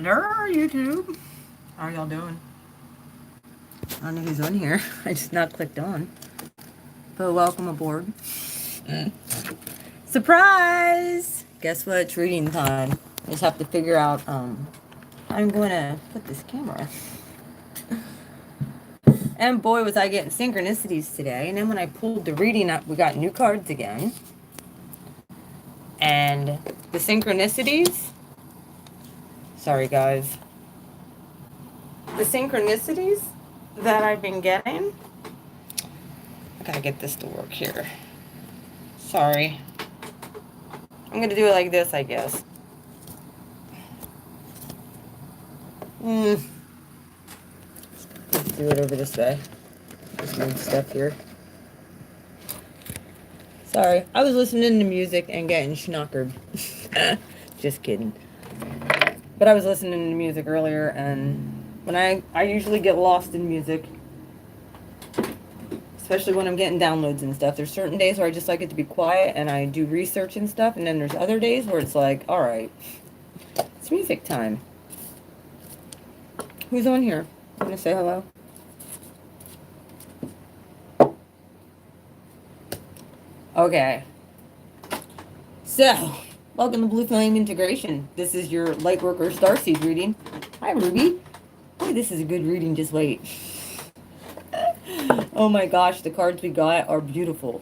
Hello, YouTube. How y'all doing? I don't know who's on here. I just not clicked on. But welcome aboard. Surprise! Guess what? It's reading time. I just have to figure out, I'm going to put this camera. And boy, was I getting synchronicities today. And then when I pulled the reading up, we got new cards again. And the synchronicities, sorry guys. The synchronicities that I've been getting, I gotta get this to work here. Sorry. I'm gonna do it like this, I guess. Let's do it over this way. Just move stuff here. Sorry, I was listening to music and getting schnockered. Just kidding. But I was listening to music earlier, and when I usually get lost in music, especially when I'm getting downloads and stuff. There's certain days where I just like it to be quiet and I do research and stuff, and then there's other days where it's like, all right, it's music time. Who's on here? I'm gonna say hello. Okay. So, welcome to Blue Flame Integration. This is your Lightworker starseed reading. Hi, Ruby. Boy, this is a good reading. Just wait. Oh my gosh, the cards we got are beautiful.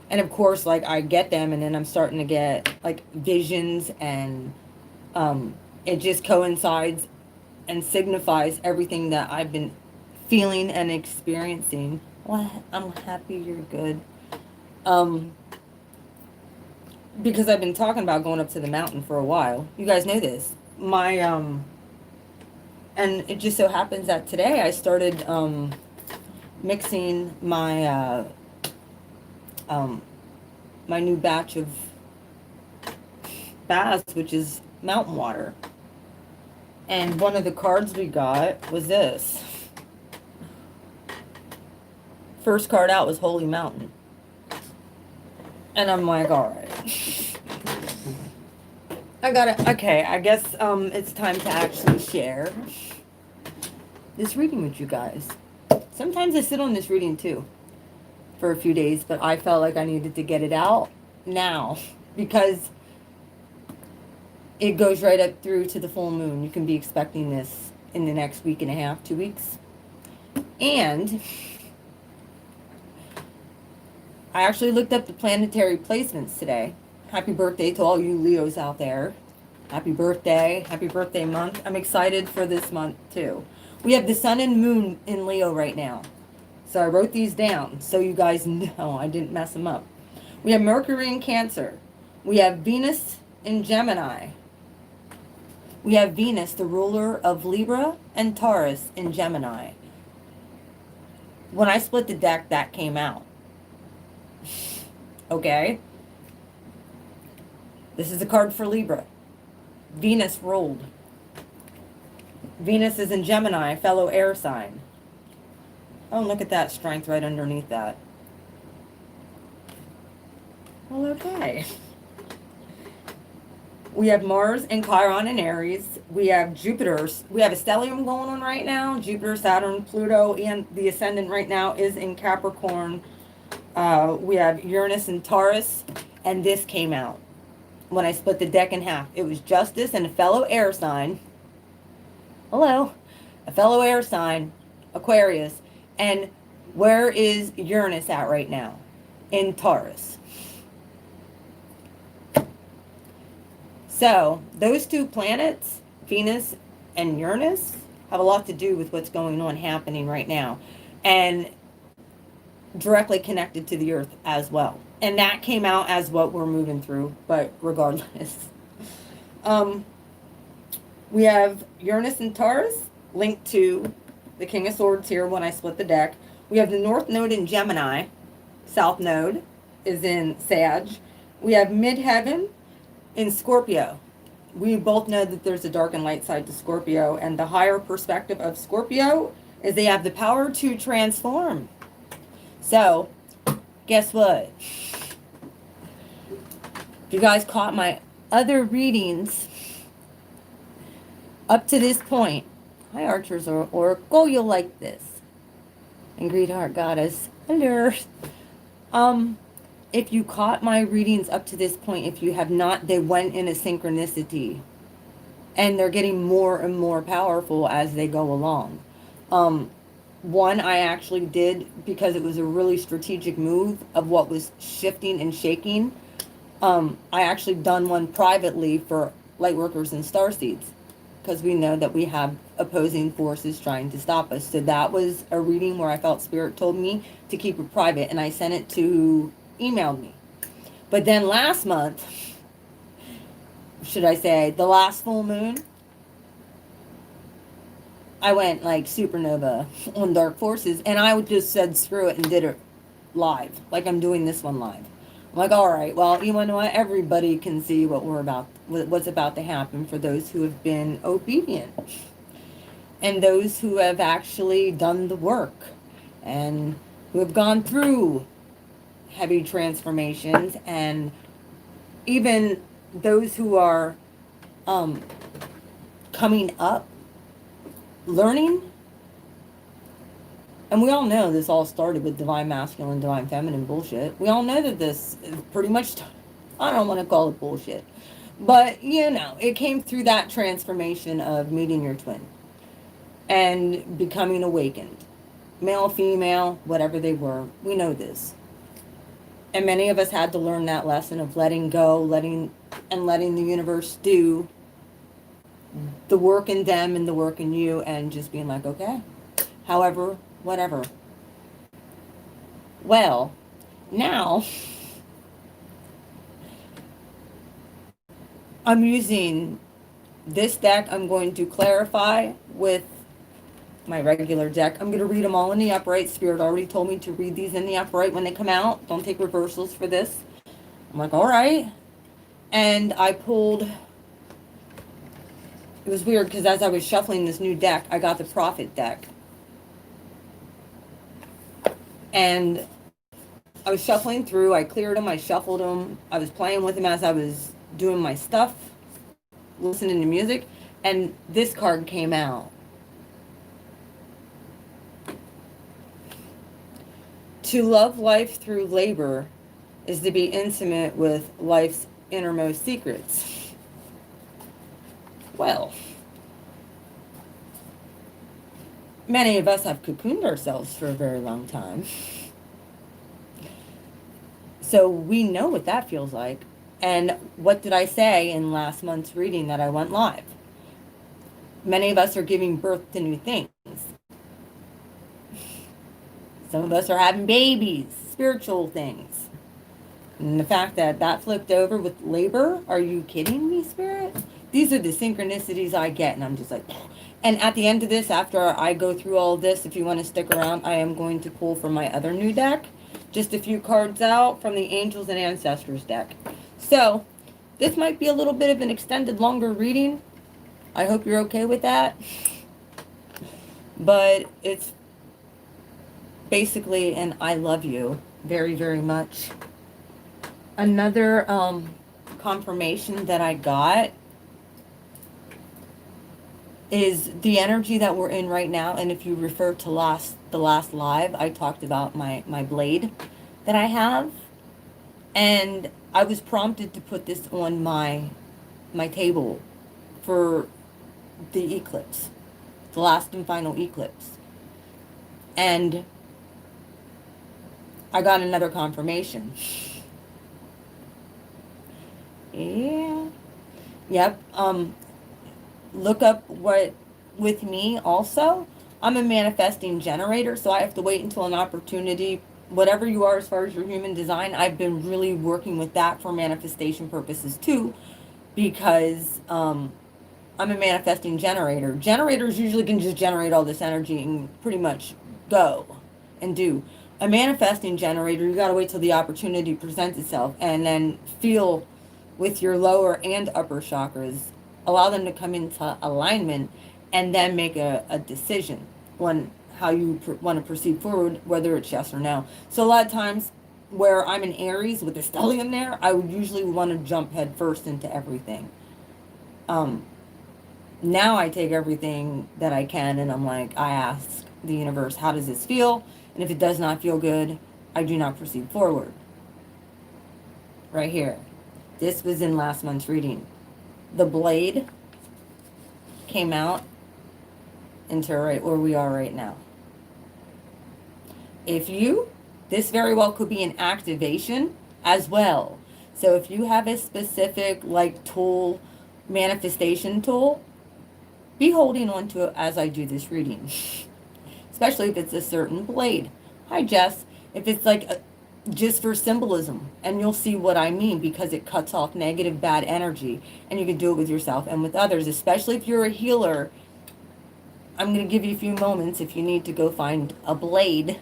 And of course, like, I get them and then I'm starting to get like visions, and it just coincides and signifies everything that I've been feeling and experiencing. Well, I'm happy you're good. Because I've been talking about going up to the mountain for a while. You guys know this. My and it just so happens that today I started mixing my my new batch of baths, which is mountain water. And one of the cards we got was this. First card out was Holy Mountain. And I'm like, all right. I gotta, okay, I guess it's time to actually share this reading with you guys. Sometimes I sit on this reading too for a few days, but I felt like I needed to get it out now because it goes right up through to the full moon. You can be expecting this in the next week and a half, 2 weeks. And I actually looked up the planetary placements today. Happy birthday to all you Leos out there. Happy birthday month. I'm excited for this month too. We have the sun and moon in Leo right now. So I wrote these down so you guys know I didn't mess them up. We have Mercury in Cancer. We have Venus in Gemini. We have Venus, the ruler of Libra, and Taurus in Gemini. When I split the deck, that came out. Okay? This is a card for Libra. Venus ruled. Venus is in Gemini, fellow air sign. Oh, look at that strength right underneath that. Well, okay. We have Mars and Chiron in Aries. We have Jupiter. We have a stellium going on right now. Jupiter, Saturn, Pluto, and the ascendant right now is in Capricorn. We have Uranus and Taurus. And this came out when I split the deck in half. It was Justice and a fellow air sign. Hello. A fellow air sign, Aquarius. And where is Uranus at right now? In Taurus. So, those two planets, Venus and Uranus, have a lot to do with what's going on happening right now. And directly connected to the Earth as well. And that came out as what we're moving through, but regardless. We have Uranus and Taurus linked to the King of Swords here when I split the deck. We have the North Node in Gemini. South Node is in Sag. We have Midheaven in Scorpio. We both know that there's a dark and light side to Scorpio, and the higher perspective of Scorpio is they have the power to transform. So, guess what? You guys caught my other readings up to this point. Hi, Archers or Oracle, you'll like this. And Greatheart Goddess. Hello. If you caught my readings up to this point, if you have not, they went in a synchronicity. And they're getting more and more powerful as they go along. One I actually did because it was a really strategic move of what was shifting and shaking. I actually done one privately for Lightworkers and starseeds, because we know that we have opposing forces trying to stop us. So that was a reading where I felt Spirit told me to keep it private, and I sent it to who emailed me. But then last month, should I say, the last full moon, I went like supernova on dark forces, and I just said screw it and did it live, like I'm doing this one live. I'm like, all right, well, you know what? Everybody can see what's about to happen for those who have been obedient and those who have actually done the work and who have gone through heavy transformations, and even those who are coming up, learning. And we all know this all started with divine masculine, divine feminine bullshit. We all know that this is pretty much, I don't want to call it bullshit, but you know, it came through that transformation of meeting your twin and becoming awakened. Male, female, whatever they were, we know this. And many of us had to learn that lesson of letting go, letting the universe do the work in them and the work in you, and just being like, okay, however, whatever. Well, now I'm using this deck. I'm going to clarify with my regular deck. I'm going to read them all in the upright. Spirit already told me to read these in the upright when they come out. Don't take reversals for this. I'm like, all right. And I pulled, it was weird because as I was shuffling this new deck, I got the Prophet deck. And I was shuffling through, I cleared them, I shuffled them, I was playing with them as I was doing my stuff, listening to music, and this card came out. To love life through labor is to be intimate with life's innermost secrets. Well, many of us have cocooned ourselves for a very long time. So we know what that feels like. And what did I say in last month's reading that I went live? Many of us are giving birth to new things. Some of us are having babies, spiritual things. And the fact that that flipped over with labor, are you kidding me, Spirit? These are the synchronicities I get, and I'm just like, and at the end of this, after I go through all of this, if you want to stick around, I am going to pull from my other new deck just a few cards out from the Angels and Ancestors deck. So, this might be a little bit of an extended, longer reading. I hope you're okay with that. But it's basically an I love you very, very much. Another confirmation that I got is the energy that we're in right now. And if you refer to the last live, I talked about my blade that I have, and I was prompted to put this on my table for the eclipse, the last and final eclipse. And I got another confirmation. Yeah. Yep. Look up what with me also. I'm a manifesting generator, so I have to wait until an opportunity, whatever you are as far as your human design. I've been really working with that for manifestation purposes too, because I'm a manifesting generator. Generators usually can just generate all this energy and pretty much go and do. A manifesting generator, you got to wait till the opportunity presents itself and then feel with your lower and upper chakras, allow them to come into alignment, and then make a decision on how you want to proceed forward, whether it's yes or no. So a lot of times where I'm in Aries with the stellium there, I would usually want to jump head first into everything. Um, Now I take everything that I can and I'm like, I ask the universe, how does this feel? And if it does not feel good, I do not proceed forward. Right here. This was in last month's reading. The blade came out into right where we are right now. This very well could be an activation as well. So if you have a specific like tool, manifestation tool, be holding on to it as I do this reading. Especially if it's a certain blade. Hi Jess. If it's like just for symbolism, and you'll see what I mean, because it cuts off negative bad energy, and you can do it with yourself and with others, especially if you're a healer. I'm going to give you a few moments if you need to go find a blade,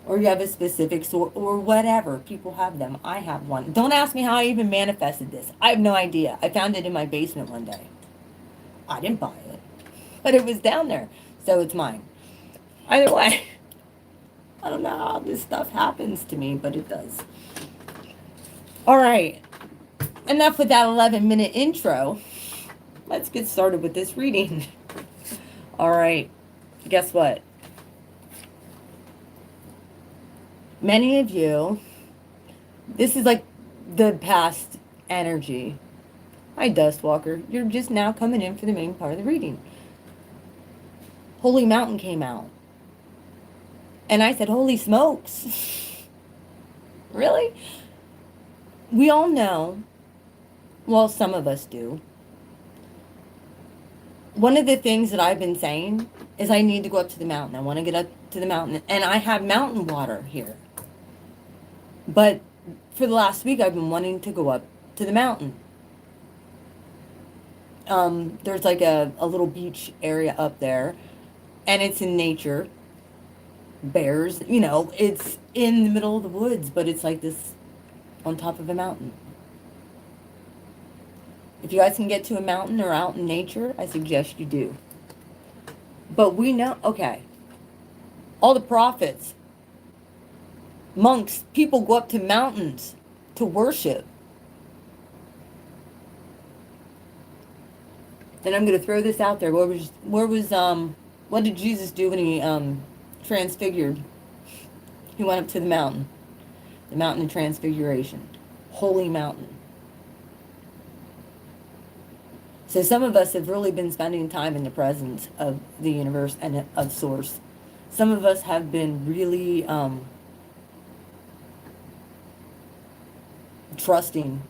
or you have a specific sort, or whatever. People have them. I have one. Don't ask me how I even manifested this. I have no idea. I found it in my basement one day. I didn't buy it, but it was down there, so it's mine. Either way, I don't know how this stuff happens to me, but it does. All right, enough with that 11-minute intro. Let's get started with this reading. All right, guess what? Many of you, this is like the past energy. Hi, Dustwalker. You're just now coming in for the main part of the reading. Holy Mountain came out. And I said, holy smokes. Really? We all know, well, some of us do. One of the things that I've been saying is I need to go up to the mountain. I want to get up to the mountain. And I have mountain water here. But for the last week, I've been wanting to go up to the mountain. There's like a little beach area up there, and it's in nature. Bears, it's in the middle of the woods, but it's like this on top of a mountain. If you guys can get to a mountain or out in nature, I suggest you do. But we know, okay, all the prophets, monks, people go up to mountains to worship. And I'm going to throw this out there. What did Jesus do when he transfigured? He went up to the mountain of transfiguration, holy mountain. So some of us have really been spending time in the presence of the universe and of source. Some of us have been really trusting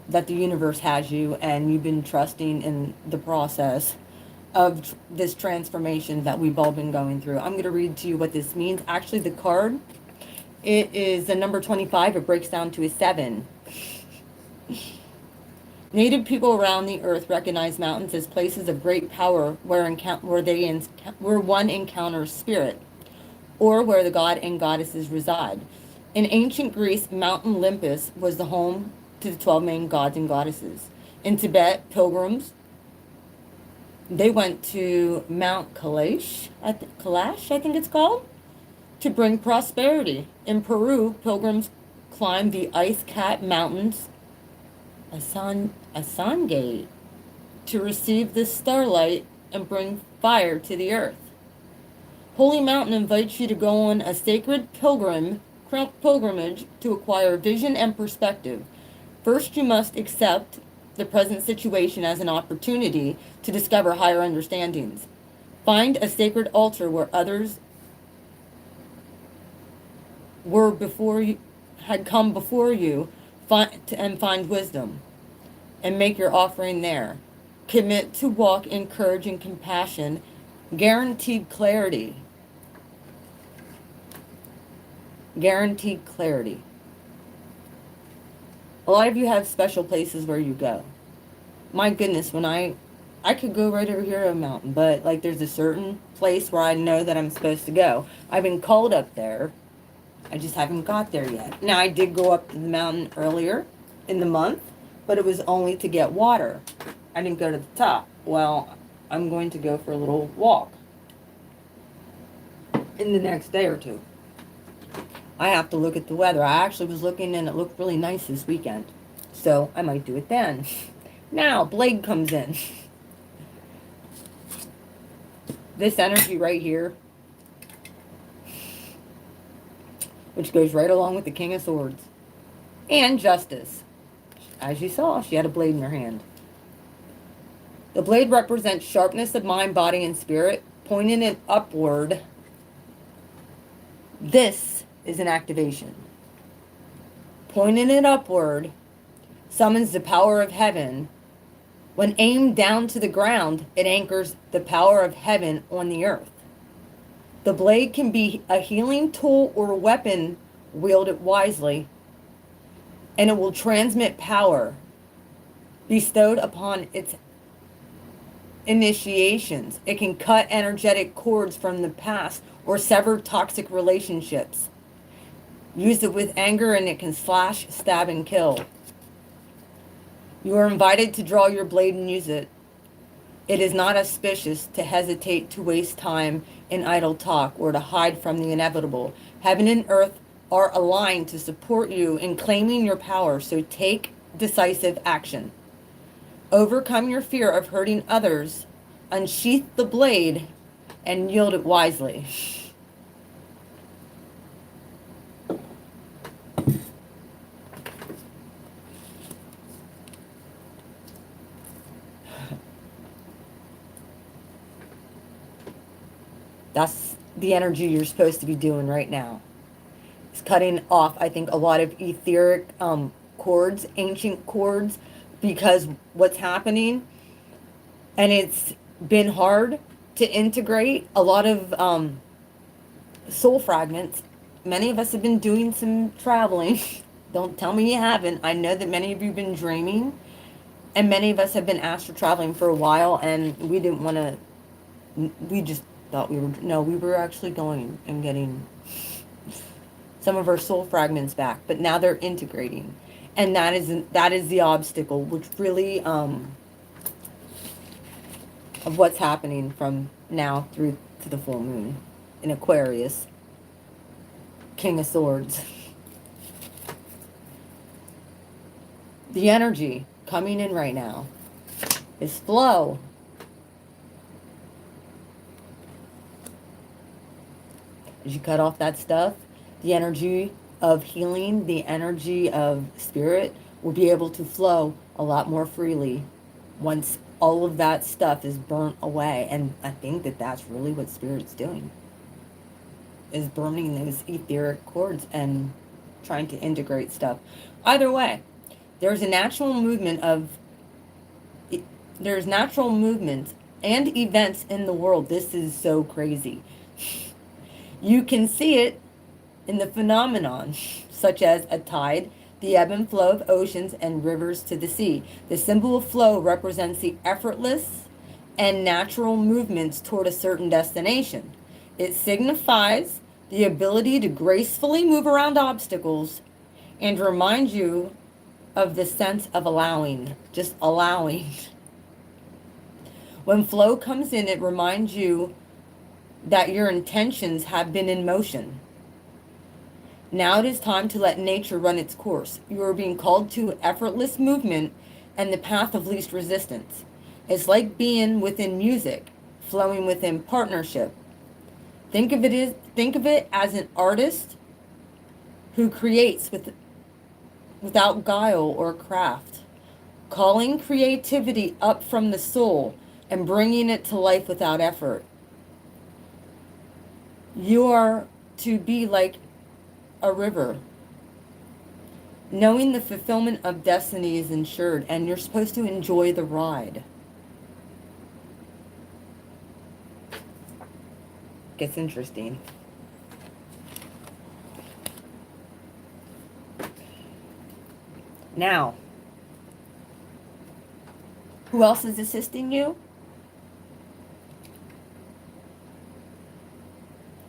that the universe has you, and you've been trusting in the process of this transformation that we've all been going through. I'm going to read to you what this means. Actually, the card, it is the number 25. It breaks down to a 7. Native people around the earth recognize mountains as places of great power where one encounters spirit, or where the god and goddesses reside. In ancient Greece, Mount Olympus was the home to the 12 main gods and goddesses. In Tibet, pilgrims, they went to Mount Kailash, I think it's called, to bring prosperity. In Peru, pilgrims climbed the ice-capped mountains, Asangate, to receive the starlight and bring fire to the earth. Holy Mountain invites you to go on a sacred pilgrimage to acquire vision and perspective. First, you must accept the present situation as an opportunity to discover higher understandings. Find a sacred altar where others had come before you, and find wisdom, and make your offering there. Commit to walk in courage and compassion, guaranteed clarity. Guaranteed clarity. A lot of you have special places where you go. My goodness, when I could go right over here to a mountain, but like there's a certain place where I know that I'm supposed to go. I've been called up there. I just haven't got there yet. Now, I did go up to the mountain earlier in the month, but it was only to get water. I didn't go to the top. Well, I'm going to go for a little walk. in the next day or two. I have to look at the weather. I actually was looking and it looked really nice this weekend. So I might do it then. Now, Blade comes in. This energy right here, which goes right along with the King of Swords. And Justice. As you saw, she had a blade in her hand. The blade represents sharpness of mind, body, and spirit, pointing it upward. This is an activation. Pointing it upward summons the power of heaven. When aimed down to the ground, it anchors the power of heaven on the earth. The blade can be a healing tool or a weapon wielded wisely, and it will transmit power bestowed upon its initiations. It can cut energetic cords from the past or sever toxic relationships. Use it with anger and it can slash, stab, and kill. You are invited to draw your blade and use it. It is not auspicious to hesitate to waste time in idle talk or to hide from the inevitable. Heaven and earth are aligned to support you in claiming your power, so take decisive action. Overcome your fear of hurting others, unsheath the blade, and yield it wisely. That's the energy you're supposed to be doing right now. It's cutting off, I think, a lot of etheric cords, ancient cords, because what's happening, and it's been hard to integrate a lot of soul fragments. Many of us have been doing some traveling. Don't tell me you haven't. I know that many of you have been dreaming, and many of us have been astral traveling for a while, and we didn't want to, we just thought we were, no, we were actually going and getting some of our soul fragments back, but now they're integrating. And that is the obstacle, which really, of what's happening from now through to the full moon in Aquarius, King of Swords. The energy coming in right now is flow. As you cut off that stuff, the energy of healing, the energy of spirit will be able to flow a lot more freely once all of that stuff is burnt away. And I think that that's really what spirit's doing, is burning those etheric cords and trying to integrate stuff. Either way, there's a natural movement of, there's natural movements and events in the world. This is so crazy. You can see it in the phenomenon, such as a tide, the ebb and flow of oceans and rivers to the sea. The symbol of flow represents the effortless and natural movements toward a certain destination. It signifies the ability to gracefully move around obstacles and reminds you of the sense of allowing, just allowing. When flow comes in, it reminds you that your intentions have been in motion. Now it is time to let nature run its course. You are being called to effortless movement and the path of least resistance. It's like being within music, flowing within partnership. Think of it as an artist who creates without guile or craft, calling creativity up from the soul and bringing it to life without effort. You are to be like a river, knowing the fulfillment of destiny is ensured, and you're supposed to enjoy the ride. Gets interesting. Now, who else is assisting you?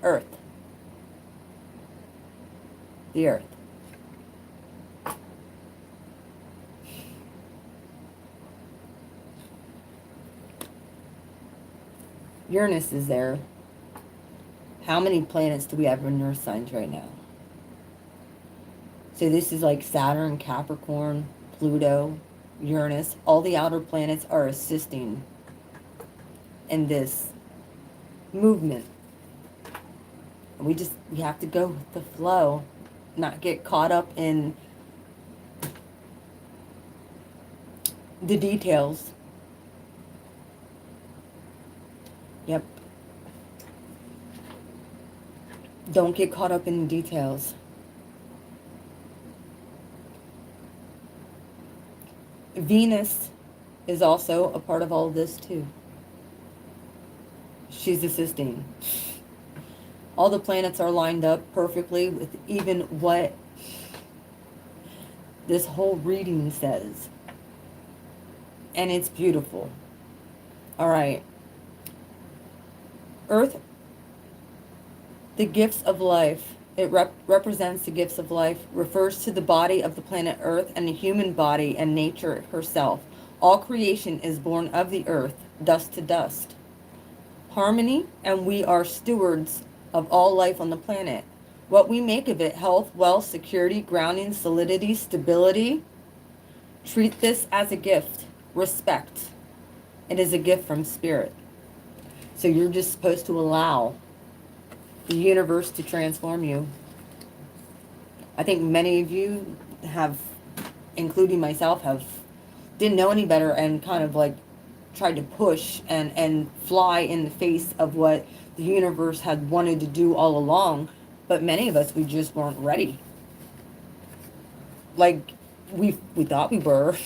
Earth. The earth. Uranus is there, How many planets do we have in Earth signs right now? So this is like Saturn, Capricorn, Pluto, Uranus. All the outer planets are assisting in this movement. We have to go with the flow, not get caught up in the details. Yep. Don't get caught up in the details. Venus is also a part of all of this too. She's assisting. All the planets are lined up perfectly with even what this whole reading says. And it's beautiful. All right. Earth, the gifts of life. It represents the gifts of life, refers to the body of the planet Earth and the human body and nature herself. All creation is born of the earth, dust to dust. Harmony, and we are stewards of all life on the planet. What we make of it, health, wealth, security, grounding, solidity, stability. Treat this as a gift. Respect. It is a gift from spirit. So you're just supposed to allow the universe to transform you. I think many of you have, including myself, didn't know any better and kind of like tried to push and fly in the face of what the universe had wanted to do all along. But many of us, we just weren't ready. Like we thought we were.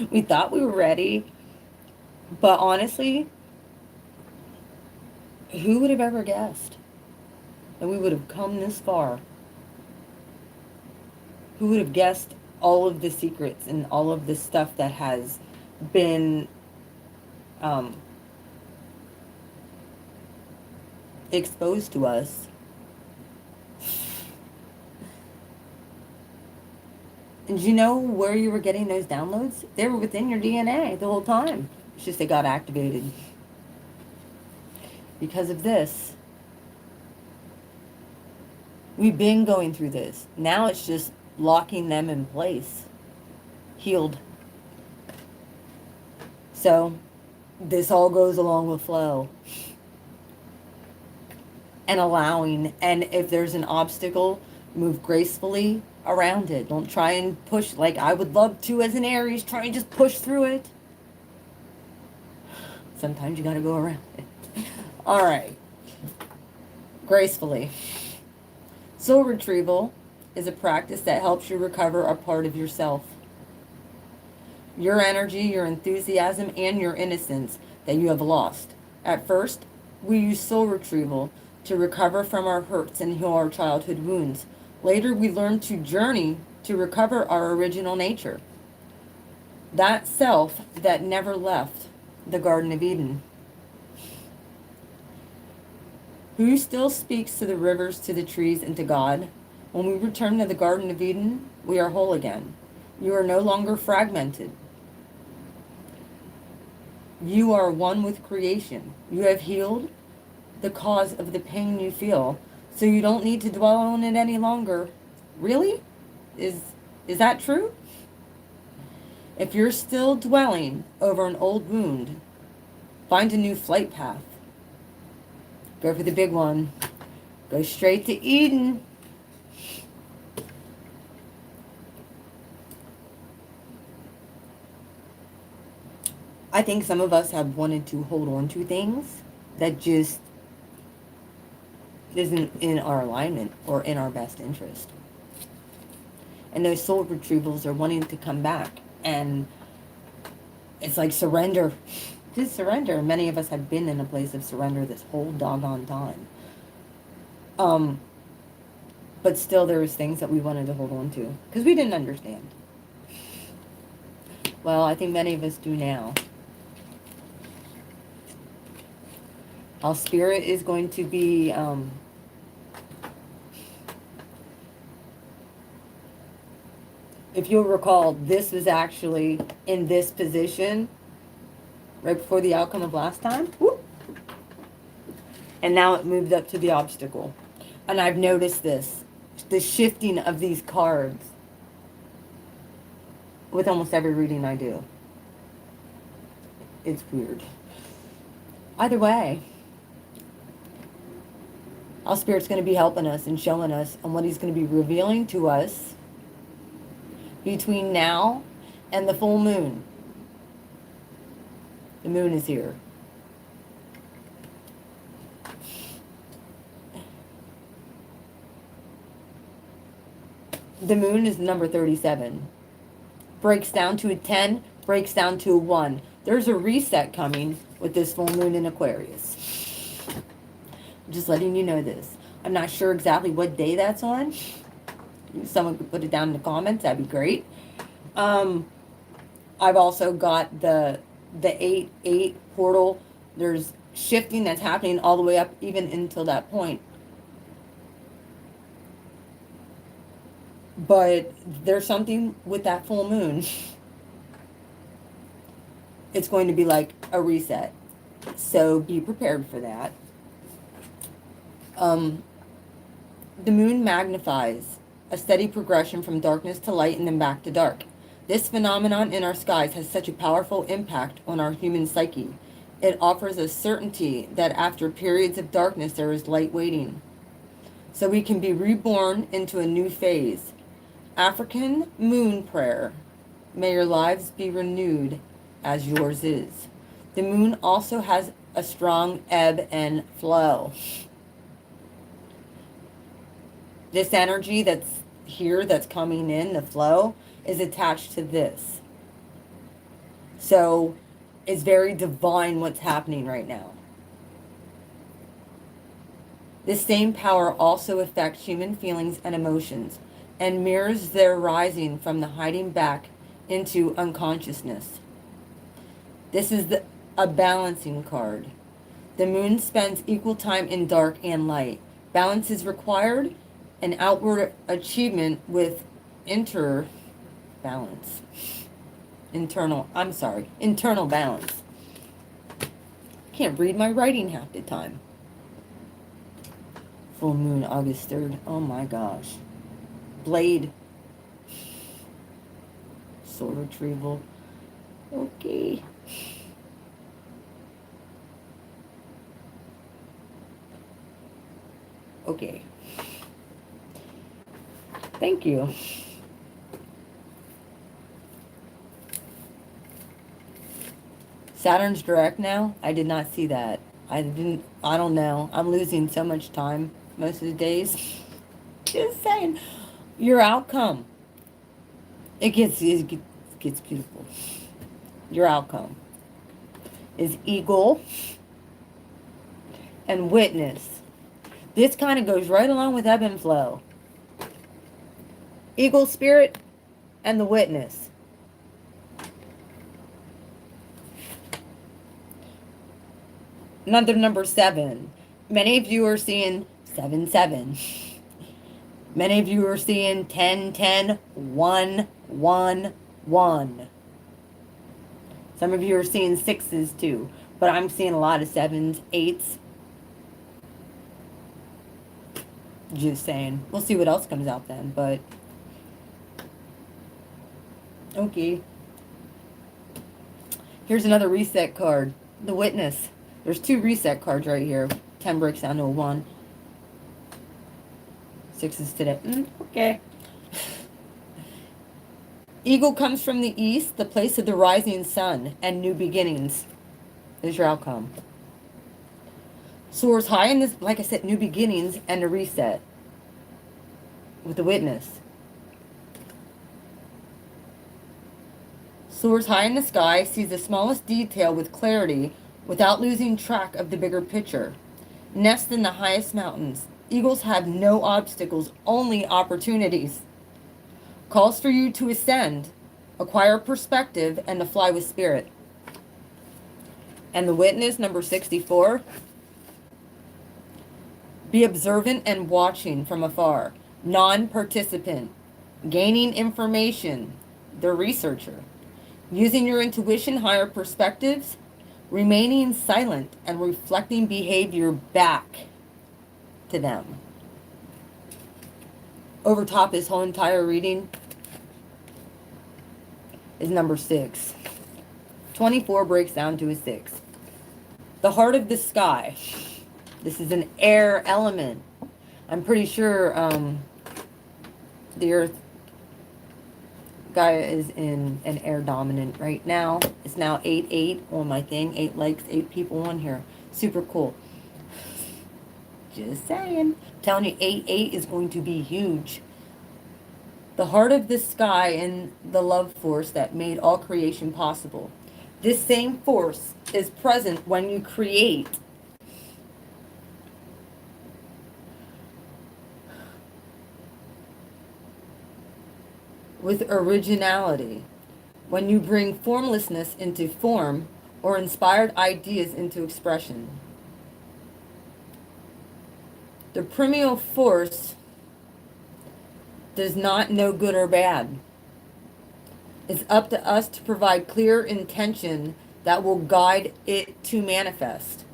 We thought we were ready. But honestly, who would have ever guessed that we would have come this far? Who would have guessed all of the secrets and all of the stuff that has been exposed to us? And you know where you were getting those downloads? They were within your DNA the whole time. It's just they got activated. Because of this. We've been going through this. Now it's just locking them in place. Healed. So, this all goes along with flow. And allowing. And if there's an obstacle, move gracefully around it. Don't try and push like I would love to as an Aries. Try and just push through it. Sometimes you gotta go around it. All right. Gracefully. Soul retrieval is a practice that helps you recover a part of yourself. Your energy, your enthusiasm, and your innocence that you have lost. At first, we use soul retrieval to recover from our hurts and heal our childhood wounds. Later, we learn to journey to recover our original nature. That self that never left the Garden of Eden. Who still speaks to the rivers, to the trees, and to God? When we return to the Garden of Eden, we are whole again. You are no longer fragmented. You are one with creation. You have healed the cause of the pain you feel, so you don't need to dwell on it any longer. Really? Is that true? If you're still dwelling over an old wound, find a new flight path. Go for the big one. Go straight to Eden. I think some of us have wanted to hold on to things that just isn't in our alignment or in our best interest. And those soul retrievals are wanting to come back. And it's like surrender. Just surrender. Many of us have been in a place of surrender this whole doggone time. But still there was things that we wanted to hold on to. Because we didn't understand. Well, I think many of us do now. Our spirit is going to be... if you'll recall, this was actually in this position right before the outcome of last time. Whoop. And now it moved up to the obstacle. And I've noticed this, the shifting of these cards with almost every reading I do. It's weird. Either way, our Spirit's going to be helping us and showing us on what He's going to be revealing to us between now and the full moon. The moon is here. The moon is number 37. Breaks down to a 10, breaks down to a 1. There's a reset coming with this full moon in Aquarius. I'm just letting you know this. I'm not sure exactly what day that's on. If someone could put it down in the comments, that'd be great. I've also got the 8-8 portal. There's shifting that's happening all the way up even until that point. But there's something with that full moon. It's going to be like a reset. So be prepared for that. The moon magnifies a steady progression from darkness to light and then back to dark. This phenomenon in our skies has such a powerful impact on our human psyche. It offers a certainty that after periods of darkness there is light waiting. So we can be reborn into a new phase. African moon prayer. May your lives be renewed as yours is. The moon also has a strong ebb and flow. This energy that's here, that's coming in, the flow, is attached to this. So it's very divine what's happening right now. This same power also affects human feelings and emotions and mirrors their rising from the hiding back into unconsciousness. This is a balancing card. The moon spends equal time in dark and light. Balance is required, an outward achievement with internal balance. Can't read my writing half the time. Full moon, August 3rd. Oh my gosh. Blade. Soul retrieval. Okay. Okay. Thank you. Saturn's direct now? I did not see that. I don't know. I'm losing so much time most of the days. Just saying. Your outcome. It gets beautiful. Your outcome is eagle and witness. This kind of goes right along with ebb and flow. Eagle spirit and the witness. Another number 7. Many of you are seeing 7-7. Many of you are seeing 10-10, 1-1-1. Some of you are seeing 6s too, but I'm seeing a lot of 7s, 8s. Just saying. We'll see what else comes out then, but okay. Here's another reset card. The witness. There's 2 reset cards right here. 10 breaks down to a 1. 6s today. Okay. Eagle comes from the east, the place of the rising sun and new beginnings. There's your outcome. Soars high in this, like I said, new beginnings and a reset. With the witness. Soars high in the sky, sees the smallest detail with clarity without losing track of the bigger picture. Nest in the highest mountains. Eagles have no obstacles, only opportunities. Calls for you to ascend, acquire perspective, and to fly with spirit. And the witness, number 64. Be observant and watching from afar. Non-participant. Gaining information. The researcher. Using your intuition, higher perspectives. remaining silent and reflecting behavior back to them. Over top this whole entire reading is number 6. 24 breaks down to a 6. The heart of the sky. This is an air element. I'm pretty sure the earth guy is in an air dominant right now. It's now 8-8 on my thing. 8 likes, 8 people on here. Super cool. Just saying. Telling you 8-8 is going to be huge. The heart of the sky and the love force that made all creation possible. This same force is present when you create. With originality, when you bring formlessness into form or inspired ideas into expression. The primeval force does not know good or bad. It's up to us to provide clear intention that will guide it to manifest.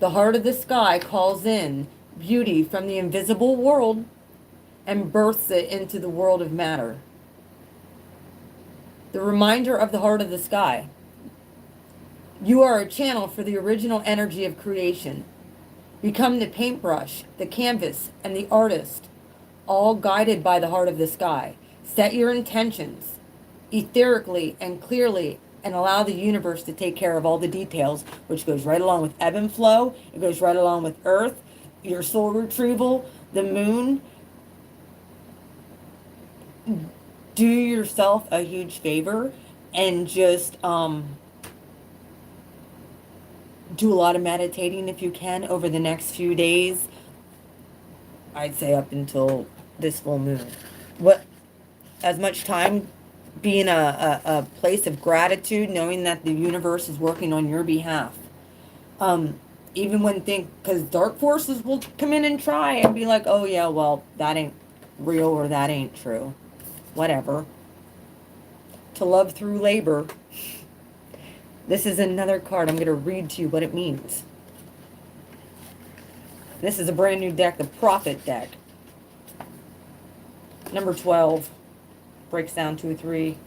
The heart of the sky calls in beauty from the invisible world and births it into the world of matter. The reminder of the heart of the sky. You are a channel for the original energy of creation. Become the paintbrush, the canvas, and the artist, all guided by the heart of the sky. Set your intentions etherically and clearly and allow the universe to take care of all the details, which goes right along with ebb and flow. It goes right along with Earth, your soul retrieval, the moon. Do yourself a huge favor and just do a lot of meditating if you can over the next few days. I'd say up until this full moon. As much time be in a place of gratitude, knowing that the universe is working on your behalf. Even when because dark forces will come in and try and be like, oh yeah, well, that ain't real or that ain't true. Whatever. To love through labor. This is another card. I'm going to read to you what it means. This is a brand new deck, the Prophet deck. Number 12. Breaks down to a 3.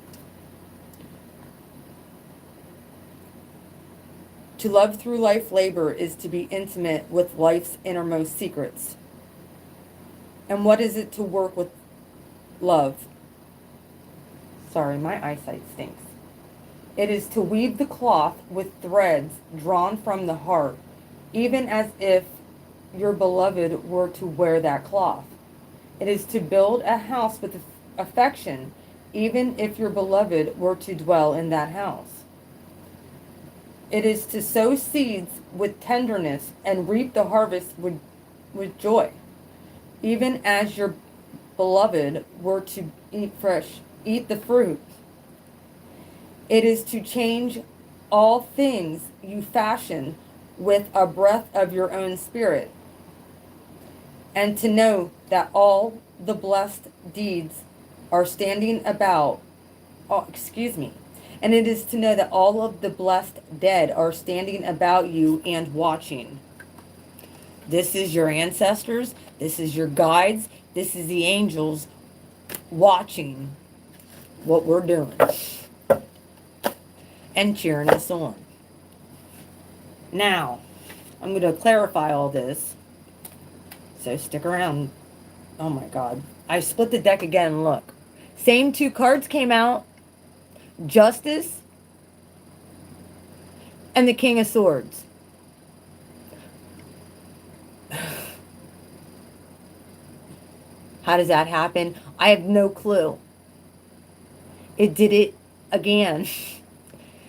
To love through life labor is to be intimate with life's innermost secrets. And what is it to work with love? Sorry, my eyesight stinks. It is to weave the cloth with threads drawn from the heart, even as if your beloved were to wear that cloth. It is to build a house with affection, even if your beloved were to dwell in that house. It is to sow seeds with tenderness and reap the harvest with joy, even as your beloved were to eat the fruit. It is to change all things you fashion with a breath of your own spirit, and to know that all the blessed deeds are standing about, and it is to know that all of the blessed dead are standing about you and watching. This is your ancestors, this is your guides, this is the angels watching what we're doing and cheering us on. Now, I'm going to clarify all this, so stick around. Oh my God. I split the deck again, look. Same 2 cards came out. Justice and the King of Swords. How does that happen? I have no clue. It did it again.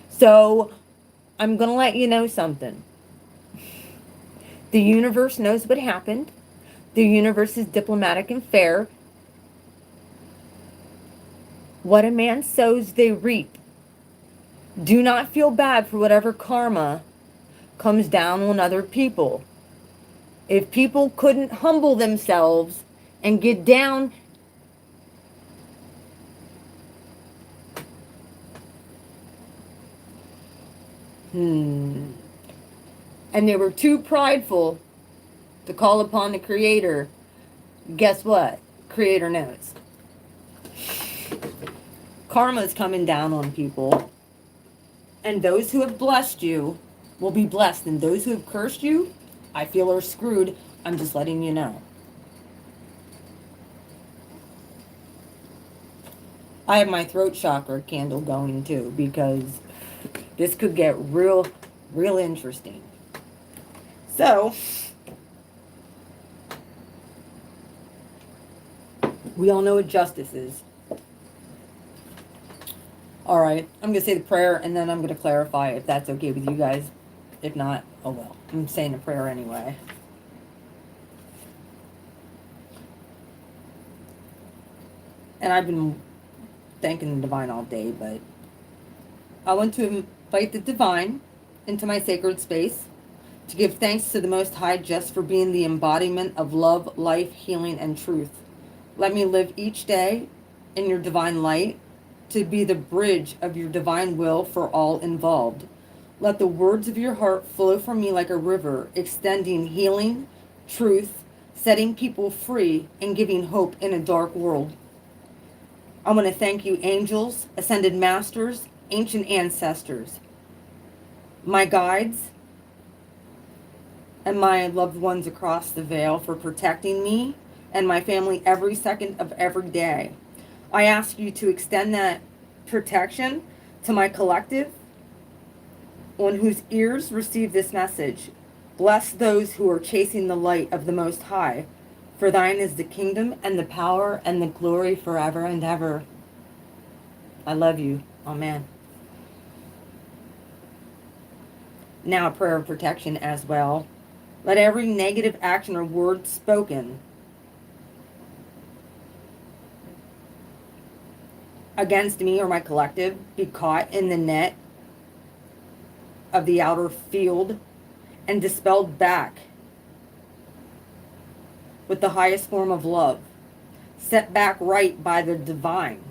So, I'm going to let you know something. The universe knows what happened. The universe is diplomatic and fair. What a man sows, they reap. Do not feel bad for whatever karma comes down on other people. If people couldn't humble themselves and get down, and they were too prideful to call upon the Creator, guess what? Creator knows. Karma is coming down on people. And those who have blessed you will be blessed. And those who have cursed you, I feel are screwed. I'm just letting you know. I have my throat chakra candle going too, because this could get real interesting. So, we all know what justice is. All right, I'm going to say the prayer, and then I'm going to clarify if that's okay with you guys. If not, oh well. I'm saying a prayer anyway. And I've been thanking the divine all day, but I want to invite the divine into my sacred space to give thanks to the Most High just for being the embodiment of love, life, healing, and truth. Let me live each day in your divine light to be the bridge of your divine will for all involved. Let the words of your heart flow from me like a river, extending healing, truth, setting people free, and giving hope in a dark world. I want to thank you, angels, ascended masters, ancient ancestors, my guides, and my loved ones across the veil for protecting me and my family every second of every day. I ask you to extend that protection to my collective, on whose ears receive this message. Bless those who are chasing the light of the Most High, for thine is the kingdom and the power and the glory forever and ever. I love you. Amen. Now a prayer of protection as well. Let every negative action or word spoken against me or my collective be caught in the net of the outer field and dispelled back with the highest form of love, set back right by the divine,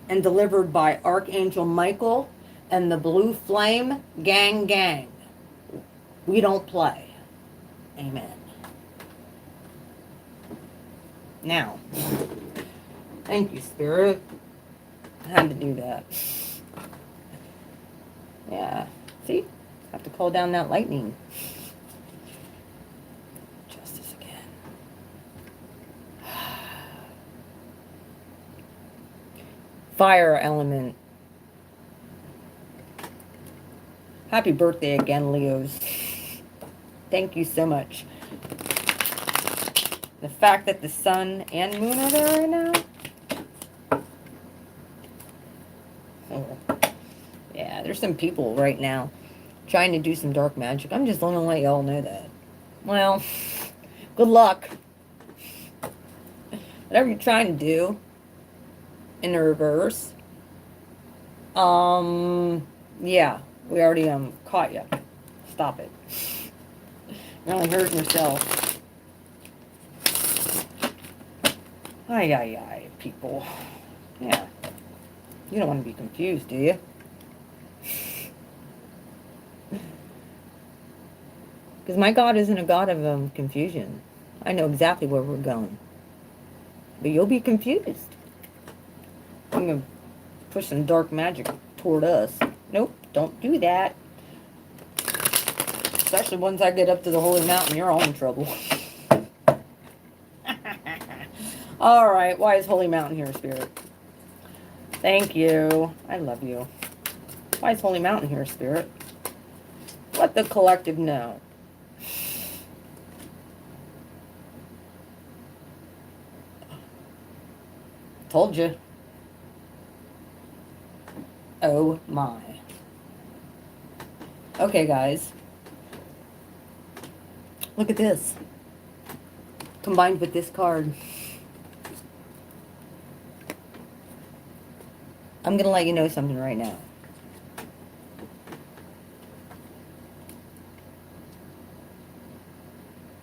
and delivered by Archangel Michael and the Blue Flame gang. We don't play. Amen. Now, thank you, Spirit. I had to do that. Yeah. See? Have to call down that lightning. Justice again. Fire element. Happy birthday again, Leos. Thank you so much. The fact that the sun and moon are there right now. Oh. Yeah, there's some people right now trying to do some dark magic. I'm just going to let y'all know that. Well, good luck. Whatever you're trying to do in the reverse. Yeah, we already caught you. Stop it. You're only hurting yourself. Ay, people. Yeah. You don't want to be confused, do you? Because my God isn't a God of confusion. I know exactly where we're going. But you'll be confused. I'm going to push some dark magic toward us. Nope, don't do that. Especially once I get up to the Holy Mountain, you're all in trouble. Alright, why is Holy Mountain here, Spirit? Thank you. I love you. Why is Holy Mountain here, Spirit? Let the collective know. Told you. Oh my. Okay, guys. Look at this. Combined with this card. I'm going to let you know something right now.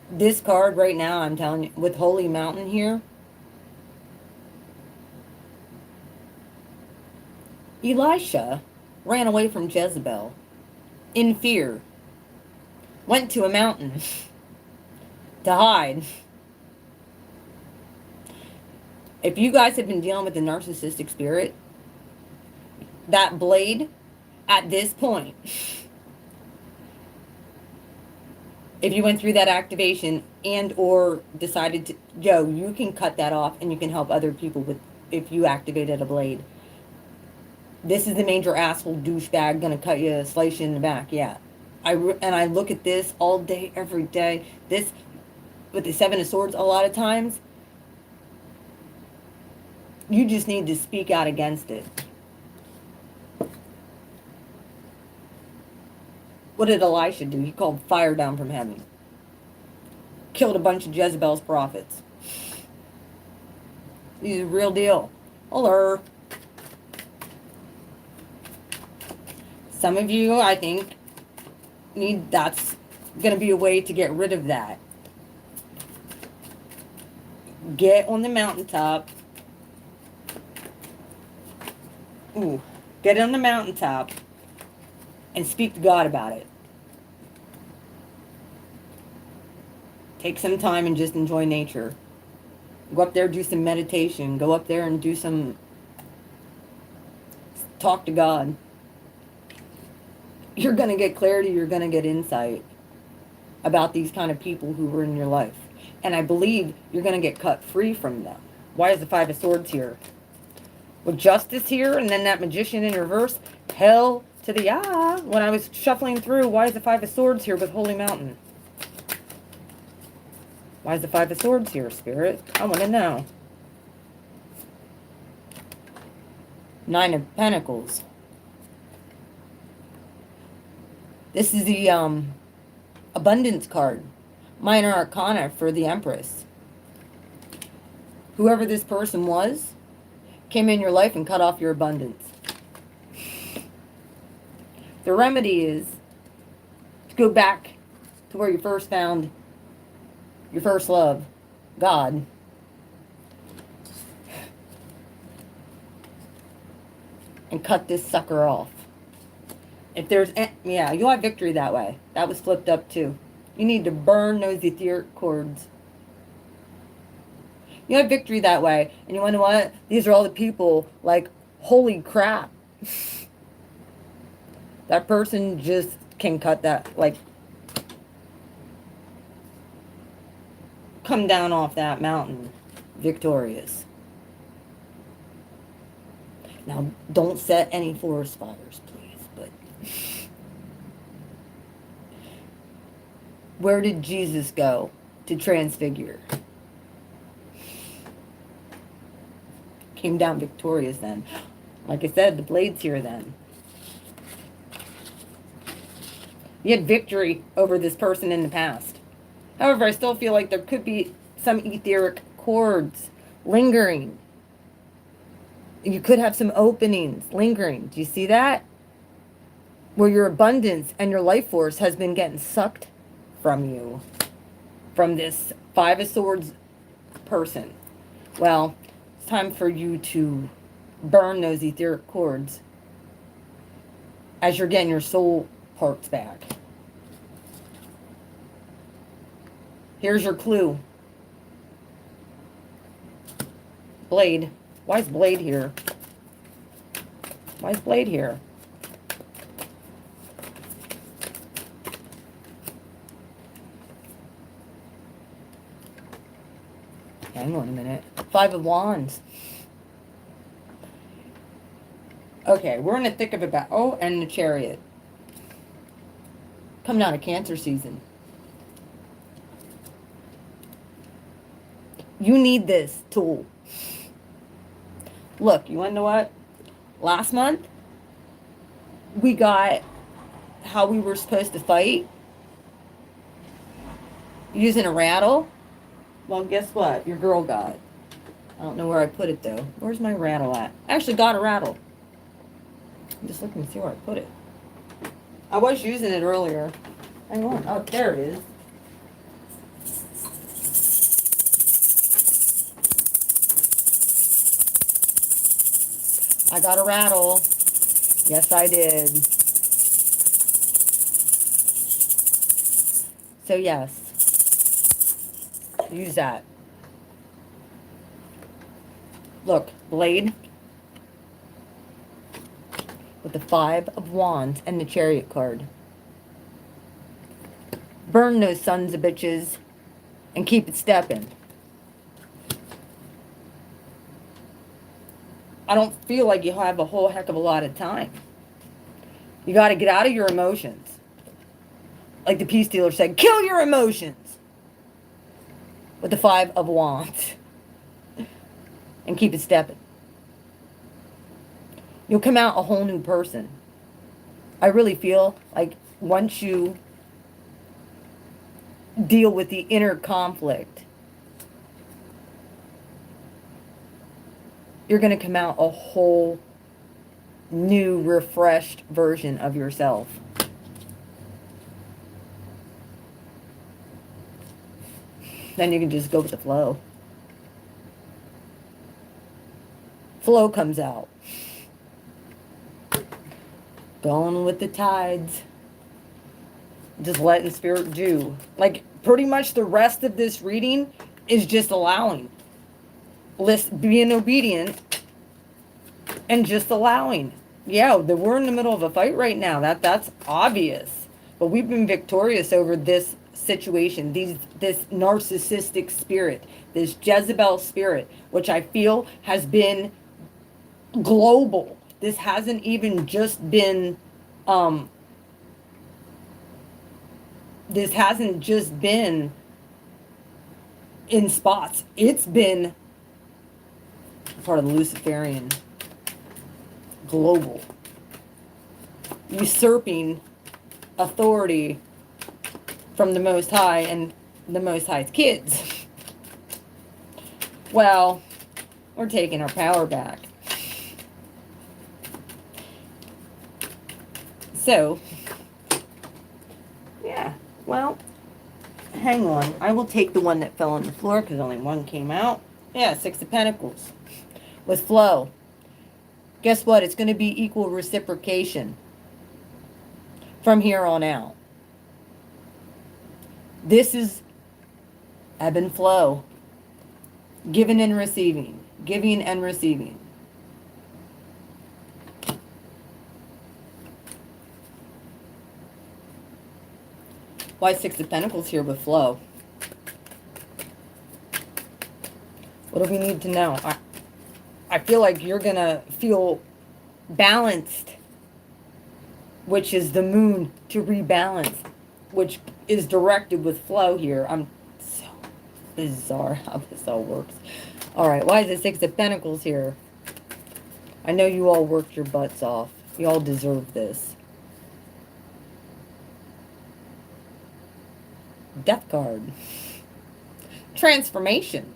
This card right now, I'm telling you, with Holy Mountain here, Elisha ran away from Jezebel in fear. went to a mountain to hide. If you guys have been dealing with a narcissistic spirit, that blade at this point, if you went through that activation and or decided to, you can cut that off and you can help other people with, if you activated a blade. This is the major asshole douchebag gonna cut you, slice you in the back. Yeah. I look at this all day, every day. This, with the Seven of Swords, a lot of times, you just need to speak out against it. What did Elisha do? He called fire down from heaven. Killed a bunch of Jezebel's prophets. He's a real deal. Hello. Some of you, I think, that's going to be a way to get rid of that. Get on the mountaintop. Get on the mountaintop and speak to God about it. Take some time and just enjoy nature. Go up there, do some meditation. Go up there and do some, talk to God. You're going to get clarity. You're going to get insight about these kind of people who were in your life. And I believe you're going to get cut free from them. Why is the Five of Swords here? With Justice here and then that Magician in reverse. Hell to the when I was shuffling through, why is the Five of Swords here with Holy Mountain? Why is the Five of Swords here, Spirit? I want to know. Nine of Pentacles. This is the Abundance card. Minor Arcana for the Empress. Whoever this person was came in your life and cut off your abundance. The remedy is to go back to where you first found your first love, God. And cut this sucker off. If there's, yeah, you'll have victory that way. That was flipped up too. You need to burn those etheric cords. You have victory that way. And you want to know what? These are all the people, like, holy crap. That person just can cut that, like, come down off that mountain victorious. Now, don't set any forest fires, please. But where did Jesus go to transfigure? Came down victorious then. Like I said, the blade's here then. You had victory over this person in the past. However, I still feel like there could be some etheric cords lingering. You could have some openings lingering. Do you see that? Where your abundance and your life force has been getting sucked from you. From this Five of Swords person. Well, it's time for you to burn those etheric cords as you're getting your soul parts back. Here's your clue. Blade. Why is Blade here? Why is Blade here? Hang on a minute. Five of Wands. Okay, we're in the thick of a battle. Oh, and the Chariot. Coming out of Cancer season. You need this tool. Look, you want to know what? Last month, we got how we were supposed to fight using a rattle. Well, guess what? Your girl got it. I don't know where I put it, though. Where's my rattle at? I actually got a rattle. I'm just looking to see where I put it. I was using it earlier. Hang on. Oh, there it is. I got a rattle. Yes, I did. So yes, use that. Look, Blade with the 5 of Wands and the Chariot card. Burn those sons of bitches and keep it stepping. I don't feel like you have a whole heck of a lot of time. You got to get out of your emotions. Like the peace dealer said, kill your emotions. With the 5 of Wands. And keep it stepping. You'll come out a whole new person. I really feel like once you deal with the inner conflict, you're going to come out a whole new, refreshed version of yourself. Then you can just go with the flow. Flow comes out. Going with the tides. Just letting spirit do. Like, pretty much the rest of this reading is just allowing. Being obedient and just allowing. Yeah, we're in the middle of a fight right now. That's obvious. But we've been victorious over this situation. This narcissistic spirit. This Jezebel spirit. Which I feel has been global. This hasn't even just been this hasn't just been in spots. It's been part of the Luciferian global usurping authority from the Most High and the Most High's kids. Well, we're taking our power back. So, yeah, well, hang on. I will take the one that fell on the floor because only one came out. Yeah, 6 of Pentacles. With flow. Guess what? It's going to be equal reciprocation from here on out. This is ebb and flow. Giving and receiving. Giving and receiving. Why 6 of Pentacles here with flow? What do we need to know? I feel like you're going to feel balanced, which is the moon to rebalance, which is directed with flow here. I'm so bizarre how this all works. All right, why is it 6 of Pentacles here? I know you all worked your butts off. You all deserve this. Death card. Transformation.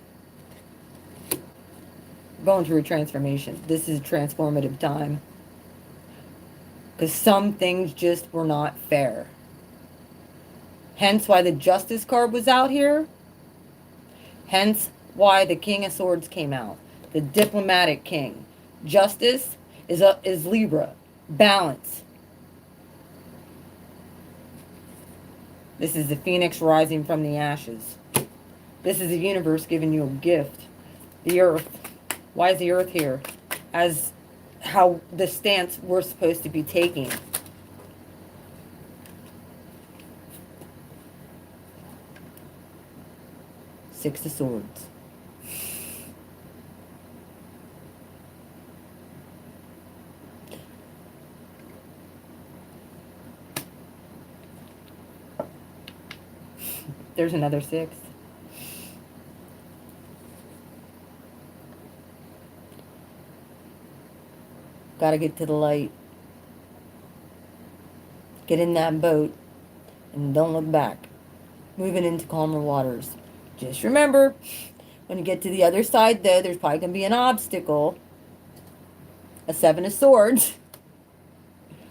Going through a transformation. This is a transformative time. Because some things just were not fair. Hence why the Justice card was out here. Hence why the King of Swords came out. The diplomatic king. Justice is Libra. Balance. This is the phoenix rising from the ashes. This is the universe giving you a gift. The earth. Why is the earth here? As how the stance we're supposed to be taking. Six of Swords. There's another 6. Gotta get to the light. Get in that boat and don't look back. Moving into calmer waters. Just remember, when you get to the other side though, there's probably going to be an obstacle. A 7 of Swords.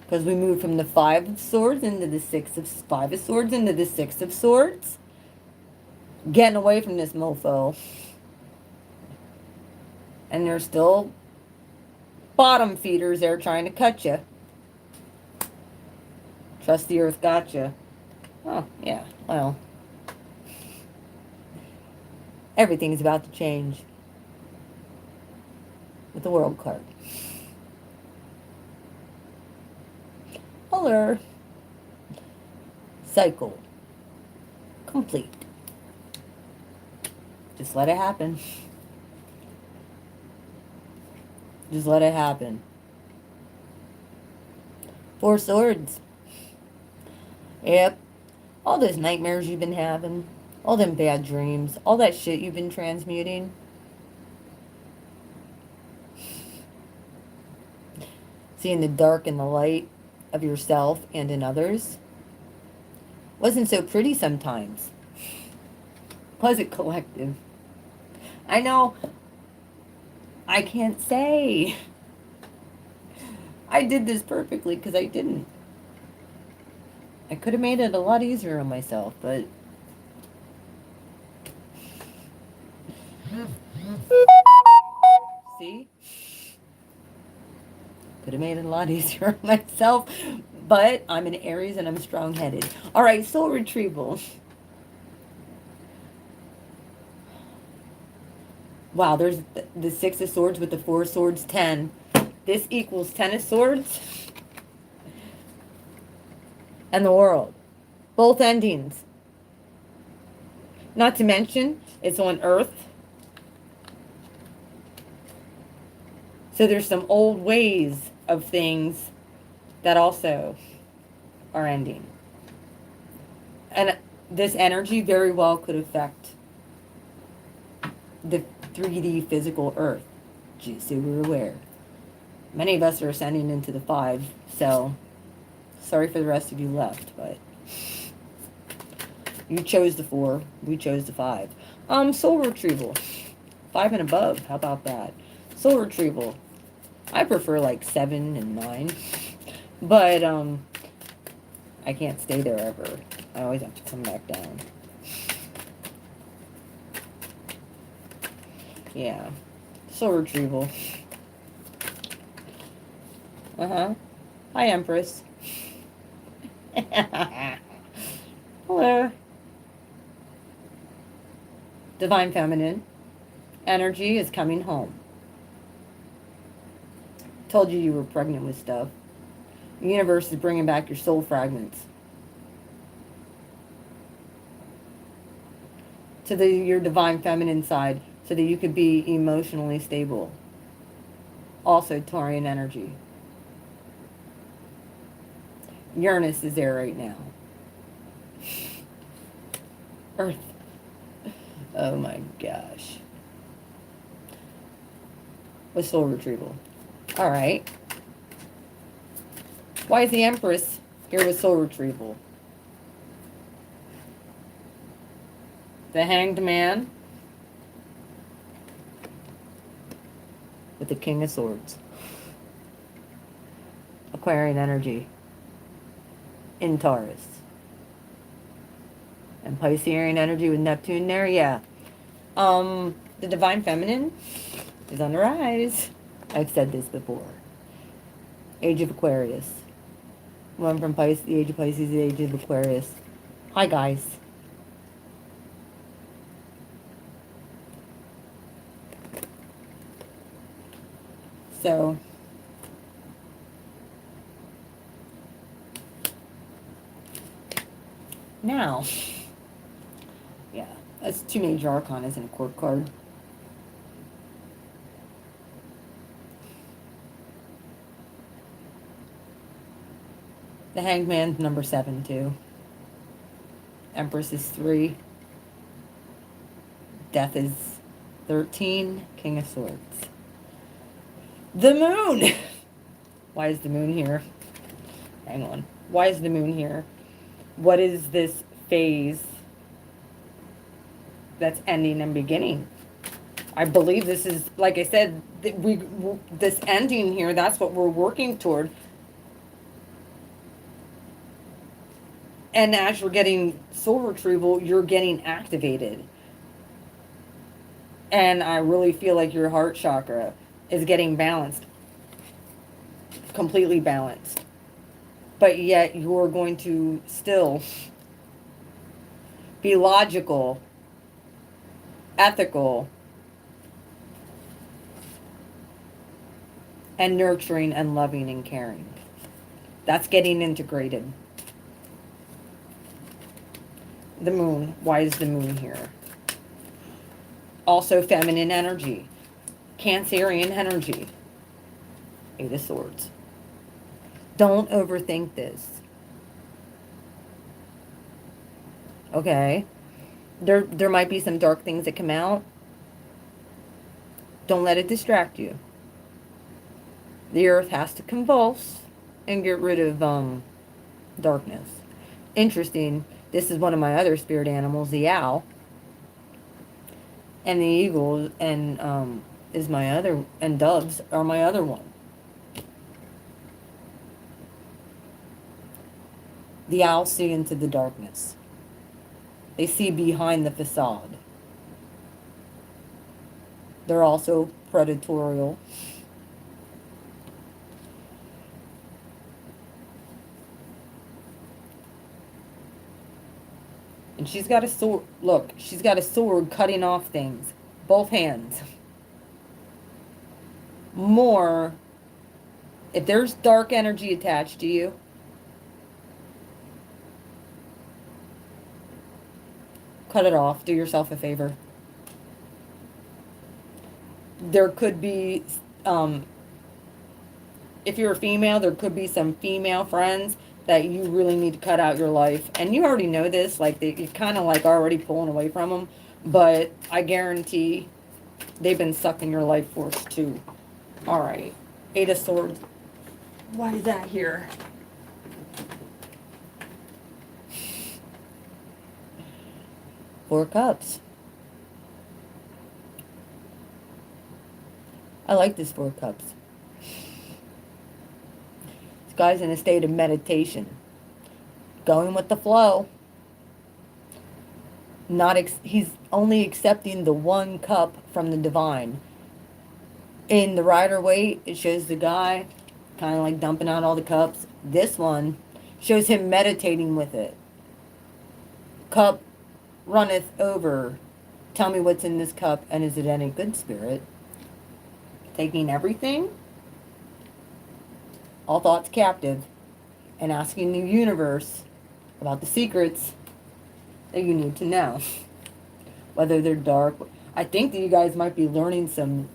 Because we moved from the 5 of Swords into the 5 of Swords into the 6 of Swords. Getting away from this mofo. And there's still bottom feeders there trying to cut you. Trust the earth got you. Oh, yeah. Well, Everything's about to change with the world card. Color. Cycle. Complete. Just let it happen. Just let it happen. Four Swords. Yep. All those nightmares you've been having, all them bad dreams, all that shit you've been transmuting. Seeing the dark and the light of yourself and in others. Wasn't so pretty sometimes. Was it collective? I know. I can't say I did this perfectly because I didn't. I could have made it a lot easier on myself, but see? Could have made it a lot easier on myself, but I'm an Aries and I'm strong-headed. All right, soul retrieval. Wow, there's the Six of Swords with the Four of Swords, 10. This equals 10 of Swords and the World. Both endings. Not to mention, it's on Earth. So there's some old ways of things that also are ending. And this energy very well could affect the 3D physical Earth. Just so we're aware. Many of us are ascending into the 5, so sorry for the rest of you left, but you chose the 4, we chose the 5. Soul retrieval. 5 and above, how about that? Soul retrieval. I prefer like 7 and 9, but I can't stay there ever. I always have to come back down. Yeah. Soul retrieval. Hi, Empress. Hello. Divine Feminine. Energy is coming home. Told you were pregnant with stuff. The universe is bringing back your soul fragments to your divine feminine side so that you could be emotionally stable. Also, Taurian energy. Uranus is there right now. Earth. Oh my gosh. With soul retrieval. All right. Why is the Empress here with soul retrieval? The Hanged Man with the King of Swords. Aquarian energy in Taurus. And Piscean energy with Neptune there, yeah. The Divine Feminine is on the rise. I've said this before. Age of Aquarius. One from Pisces, the Age of Pisces, the Age of Aquarius. Hi, guys. So, now, yeah, that's two major arcanas in a court card. The Hanged Man's number 7, too. Empress is 3. Death is 13. King of Swords. The Moon! Why is the Moon here? Hang on. Why is the Moon here? What is this phase that's ending and beginning? I believe this is, like I said, this ending here, that's what we're working toward. And as you're getting soul retrieval, you're getting activated. And I really feel like your heart chakra is getting balanced. Completely balanced. But yet you're going to still be logical ethical, and nurturing and loving and caring. That's getting integrated. The moon. Why is the moon here? Also feminine energy. Cancerian energy. Eight of Swords. Don't overthink this. Okay? There might be some dark things that come out. Don't let it distract you. The earth has to convulse and get rid of darkness. Interesting. This is one of my other spirit animals, the owl. And the eagle and is my other, and doves are my other one. The owls see into the darkness. They see behind the facade. They're also predatorial. And she's got a sword. Look, she's got a sword cutting off things. Both hands. More, if there's dark energy attached to you, cut it off. Do yourself a favor. There could be, if you're a female, there could be some female friends that you really need to cut out your life. And you already know this, like you're kind of like already pulling away from them. But I guarantee they've been sucking your life force too. All right. Eight of Swords. Why is that here? Four Cups. I like this Four Cups. This guy's in a state of meditation. Going with the flow. He's only accepting the one cup from the divine. In the Rider-Waite, it shows the guy kind of like dumping out all the cups. This one shows him meditating with it. Cup runneth over. Tell me what's in this cup, and is it any good, spirit? Taking everything, all thoughts captive, and asking the universe about the secrets that you need to know. Whether they're dark. I think that you guys might be learning some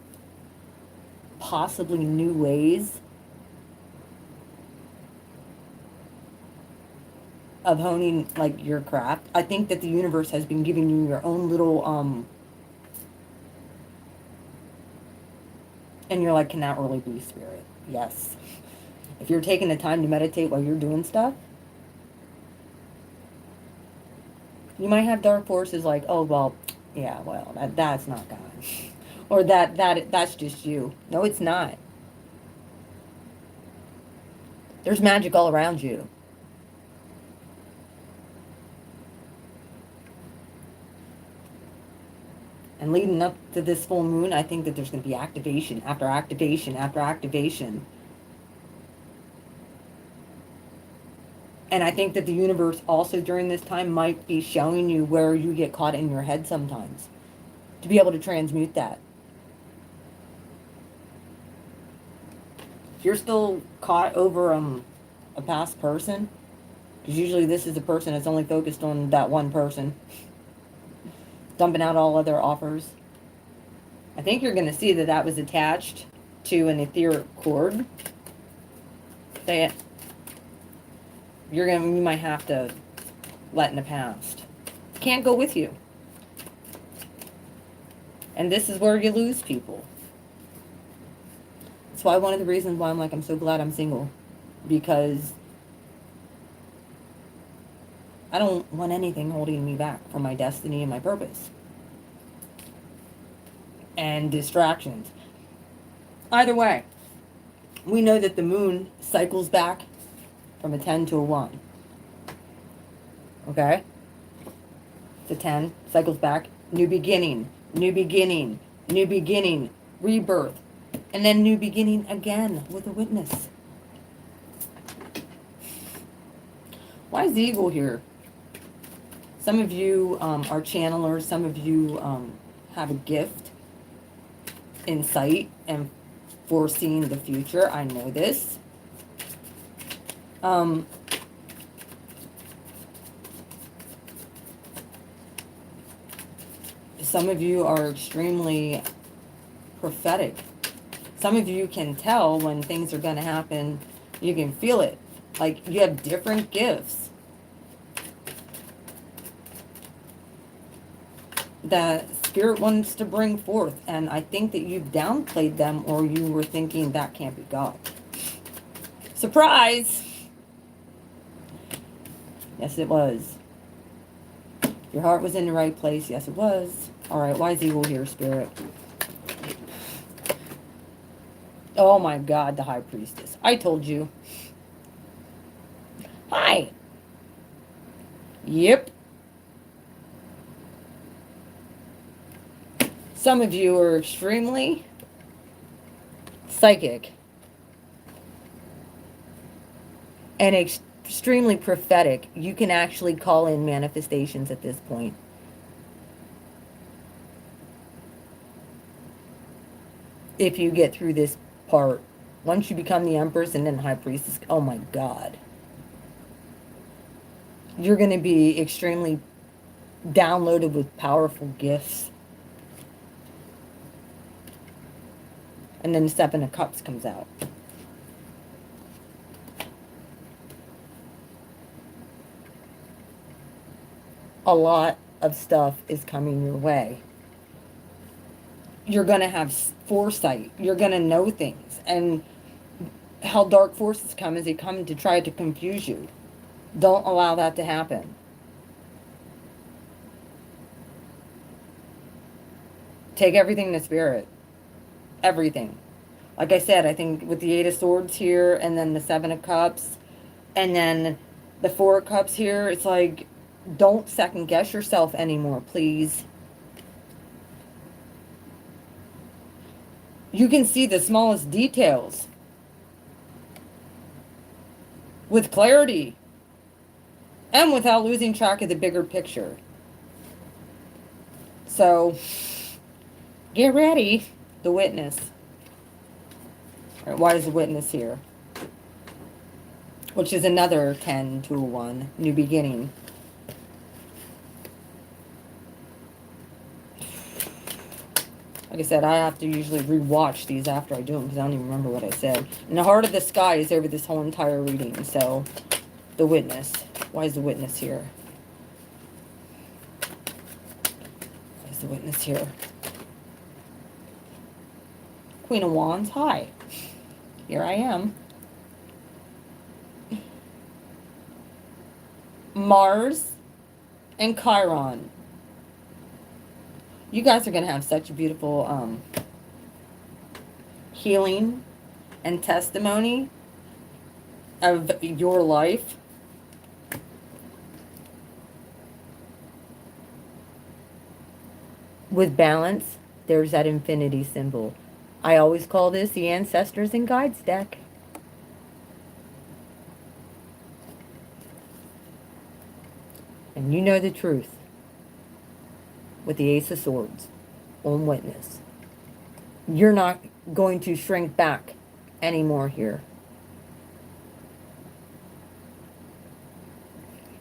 possibly new ways of honing like your craft. I think that the universe has been giving you your own little and you're like, can that really be, spirit? Yes. If you're taking the time to meditate while you're doing stuff, you might have dark forces like, oh well, yeah, well, that's not God. Or that's just you. No, it's not. There's magic all around you. And leading up to this full moon, I think that there's going to be activation after activation after activation. And I think that the universe also during this time might be showing you where you get caught in your head sometimes. To be able to transmute that. If you're still caught over a past person, because usually this is a person that's only focused on that one person, dumping out all other offers. I think you're going to see that that was attached to an etheric cord. Say it. You might have to let in the past. Can't go with you. And this is where you lose people. That's why one of the reasons why I'm so glad I'm single. Because I don't want anything holding me back from my destiny and my purpose. And distractions. Either way, we know that the moon cycles back from a 10 to a 1. Okay? It's a 10, cycles back, new beginning, new beginning, new beginning, rebirth, and then new beginning again with a witness. Why is the eagle here? Some of you are channelers. Some of you have a gift, insight, and foreseeing the future. I know this. Some of you are extremely prophetic. Some of you can tell when things are going to happen. You can feel it. Like you have different gifts that Spirit wants to bring forth. And I think that you've downplayed them, or you were thinking that can't be God. Surprise! Yes, it was. Your heart was in the right place. Yes, it was. All right, why is evil here, Spirit? Oh my God, the High Priestess. I told you. Hi. Yep. Some of you are extremely psychic and extremely prophetic. You can actually call in manifestations at this point. If you get through this part, once you become the Empress and then High Priestess, oh my God. You're going to be extremely downloaded with powerful gifts. And then the Seven of Cups comes out. A lot of stuff is coming your way. You're going to have foresight. You're going to know things. And how dark forces come is they come to try to confuse you. Don't allow that to happen. Take everything to Spirit. Everything. Like I said, I think with the Eight of Swords here, and then the Seven of Cups, and then the Four of Cups here, it's like, don't second guess yourself anymore, please. You can see the smallest details with clarity and without losing track of the bigger picture. So, get ready. The Witness. All right, why is the Witness here? Which is another 10 to 1. New beginning. Like I said, I have to usually rewatch these after I do them because I don't even remember what I said. And the Heart of the Sky is over this whole entire reading. So, the Witness. Why is the Witness here? Why is the Witness here? Queen of Wands, hi. Here I am. Mars and Chiron. You guys are going to have such a beautiful healing and testimony of your life. With balance, there's that infinity symbol. I always call this the Ancestors and Guides deck. And you know the truth with the Ace of Swords on Witness. You're not going to shrink back anymore here.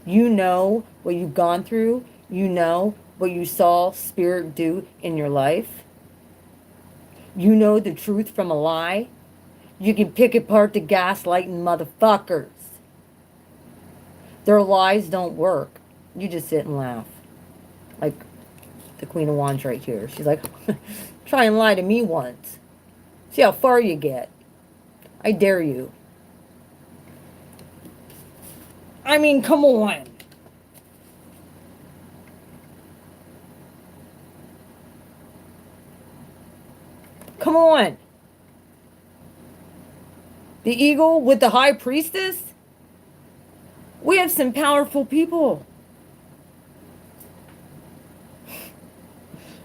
You know what you've gone through. You know what you saw Spirit do in your life. You know the truth from a lie. You can pick apart the gaslighting motherfuckers. Their lies don't work. You just sit and laugh. Like the Queen of Wands right here. She's like, try and lie to me once. See how far you get. I dare you. I mean, come on. Come on. The Eagle with the High Priestess? We have some powerful people.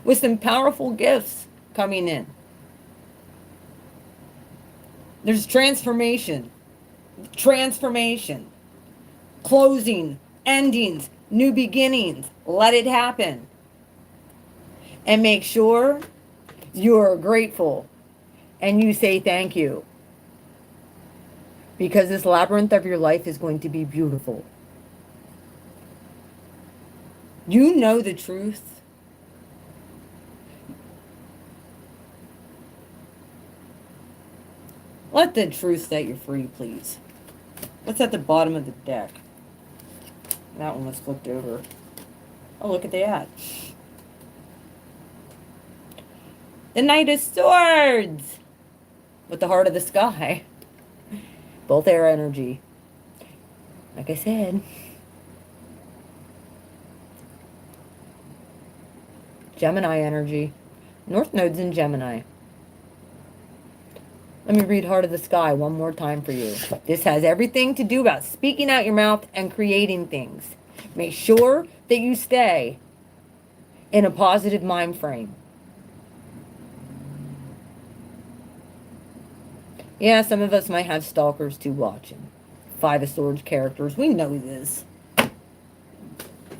With some powerful gifts coming in. There's transformation. Transformation. Closing. Endings. New beginnings. Let it happen. And make sure you're grateful and you say thank you. Because this labyrinth of your life is going to be beautiful. You know the truth. Let the truth set you free, please. What's at the bottom of the deck? That one was flipped over. Oh, look at that. The Knight of Swords! With the Heart of the Sky. Both air energy. Like I said. Gemini energy. North Node's in Gemini. Let me read Heart of the Sky one more time for you. This has everything to do about speaking out your mouth and creating things. Make sure that you stay in a positive mind frame. Yeah, some of us might have stalkers too watching. Five of Swords characters. We know this.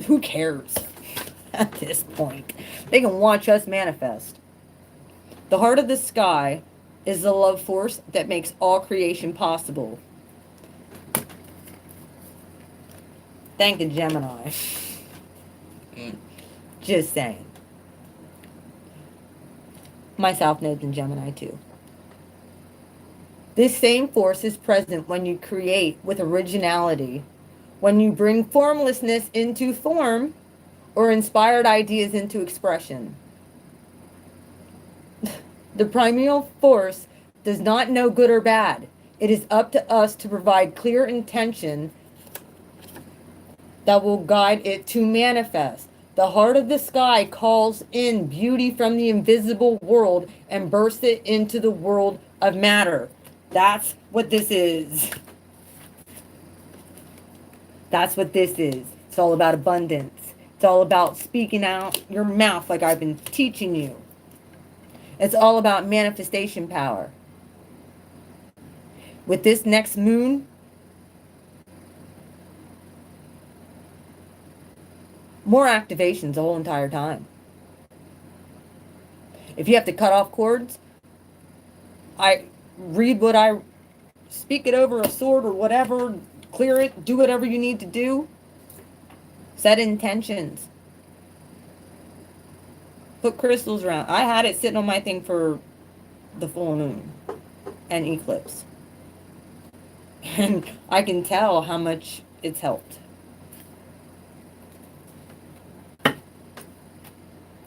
Who cares at this point? They can watch us manifest. The Heart of the Sky is the love force that makes all creation possible. Thank you, Gemini. Just saying. My South Node's in Gemini too. This same force is present when you create with originality, when you bring formlessness into form, or inspired ideas into expression. The primeval force does not know good or bad. It is up to us to provide clear intention that will guide it to manifest. The Heart of the Sky calls in beauty from the invisible world and bursts it into the world of matter. That's what this is. That's what this is. It's all about abundance. It's all about speaking out your mouth like I've been teaching you. It's all about manifestation power. With this next moon, more activations the whole entire time. If you have to cut off cords, I read what I speak it over a sword or whatever, clear it, do whatever you need to do. Set intentions. Put crystals around. I had it sitting on my thing for the full moon and eclipse. And I can tell how much it's helped.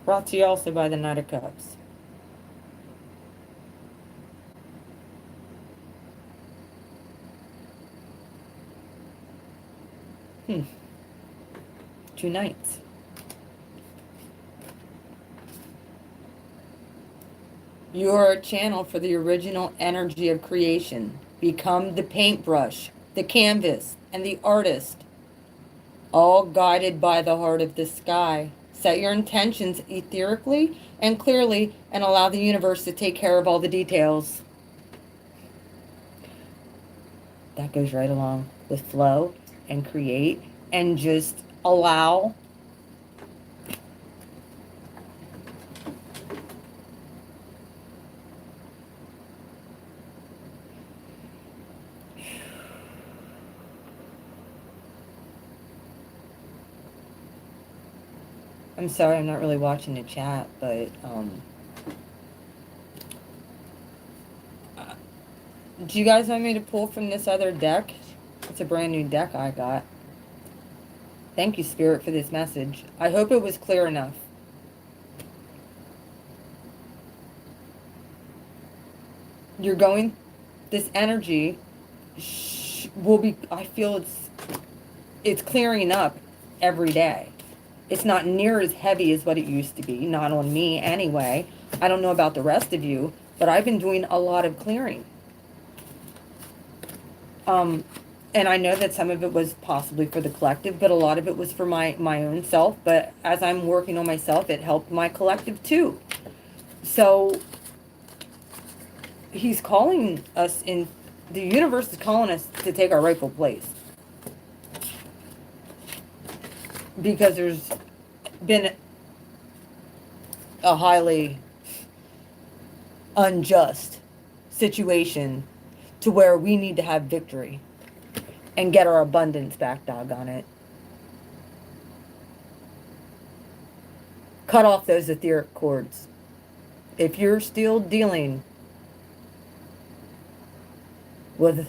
Brought to you also by the Knight of Cups. Two knights. You are a channel for the original energy of creation. Become the paintbrush, the canvas, and the artist. All guided by the Heart of the Sky. Set your intentions etherically and clearly and allow the universe to take care of all the details. That goes right along with flow and create and just allow. I'm sorry, I'm not really watching the chat, but do you guys want me to pull from this other deck? It's a brand new deck I got. Thank you, Spirit, for this message. I hope it was clear enough. You're going, this energy will be, I feel it's clearing up every day. It's not near as heavy as what it used to be, not on me anyway. I don't know about the rest of you, but I've been doing a lot of clearing. And I know that some of it was possibly for the collective, but a lot of it was for my own self. But as I'm working on myself, it helped my collective too. So he's calling us in, the universe is calling us to take our rightful place. Because there's been a highly unjust situation to where we need to have victory and get our abundance back, doggone it. Cut off those etheric cords. If you're still dealing with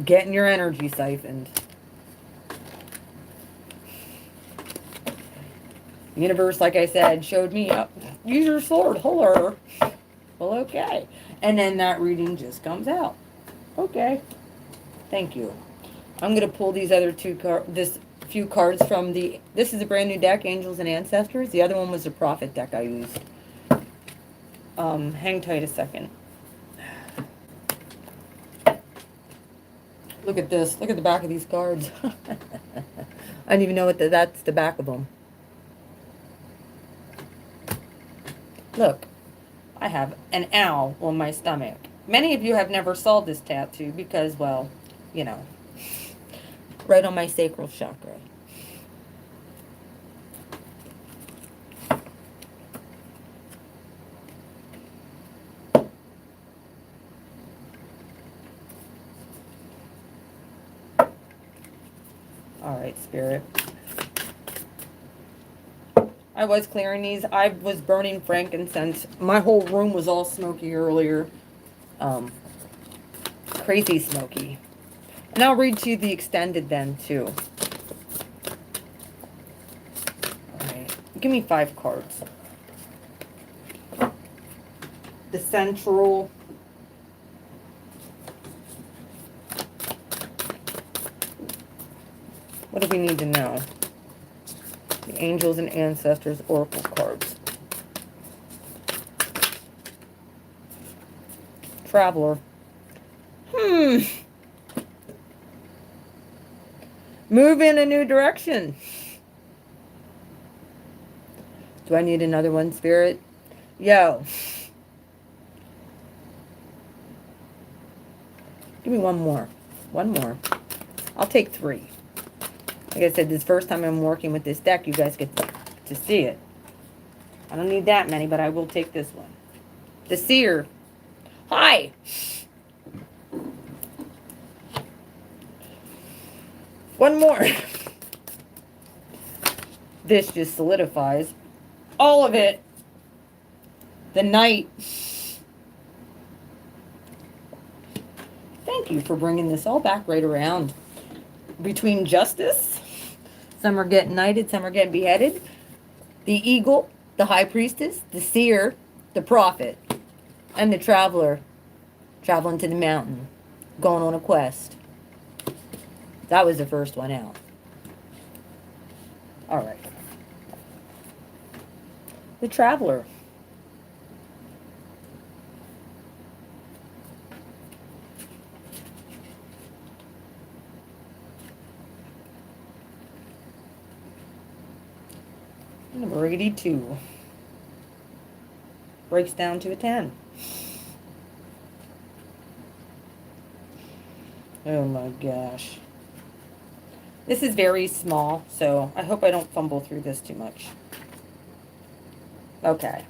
getting your energy siphoned, the universe, like I said, showed me, use your sword, holler. Well, okay. And then that reading just comes out. Okay. Thank you. I'm going to pull these other this few cards from this is a brand new deck, Angels and Ancestors. The other one was the Prophet deck I used. Hang tight a second. Look at this. Look at the back of these cards. I don't even know what that's the back of them. Look, I have an owl on my stomach. Many of you have never saw this tattoo because, well, you know, right on my sacral chakra. All right, Spirit. I was clearing these. I was burning frankincense. My whole room was all smoky earlier. Crazy smoky. And I'll read to you the extended then, too. All right. Give me 5 cards. The central. What do we need to know? The Angels and Ancestors Oracle cards. Traveler. Move in a new direction. Do I need another one, Spirit? Yo. Give me one more. One more. I'll take 3. Like I said, this first time I'm working with this deck, you guys get to see it. I don't need that many, but I will take this one. The Seer. Hi! One more. This just solidifies all of it. The Knight. Thank you for bringing this all back right around. Between justice, some are getting knighted, some are getting beheaded. The Eagle, the High Priestess, the Seer, the Prophet, and the Traveler traveling to the mountain, going on a quest. That was the first one out. All right. The Traveler. Number 82. Breaks down to a 10. Oh my gosh. This is very small, so I hope I don't fumble through this too much. Okay.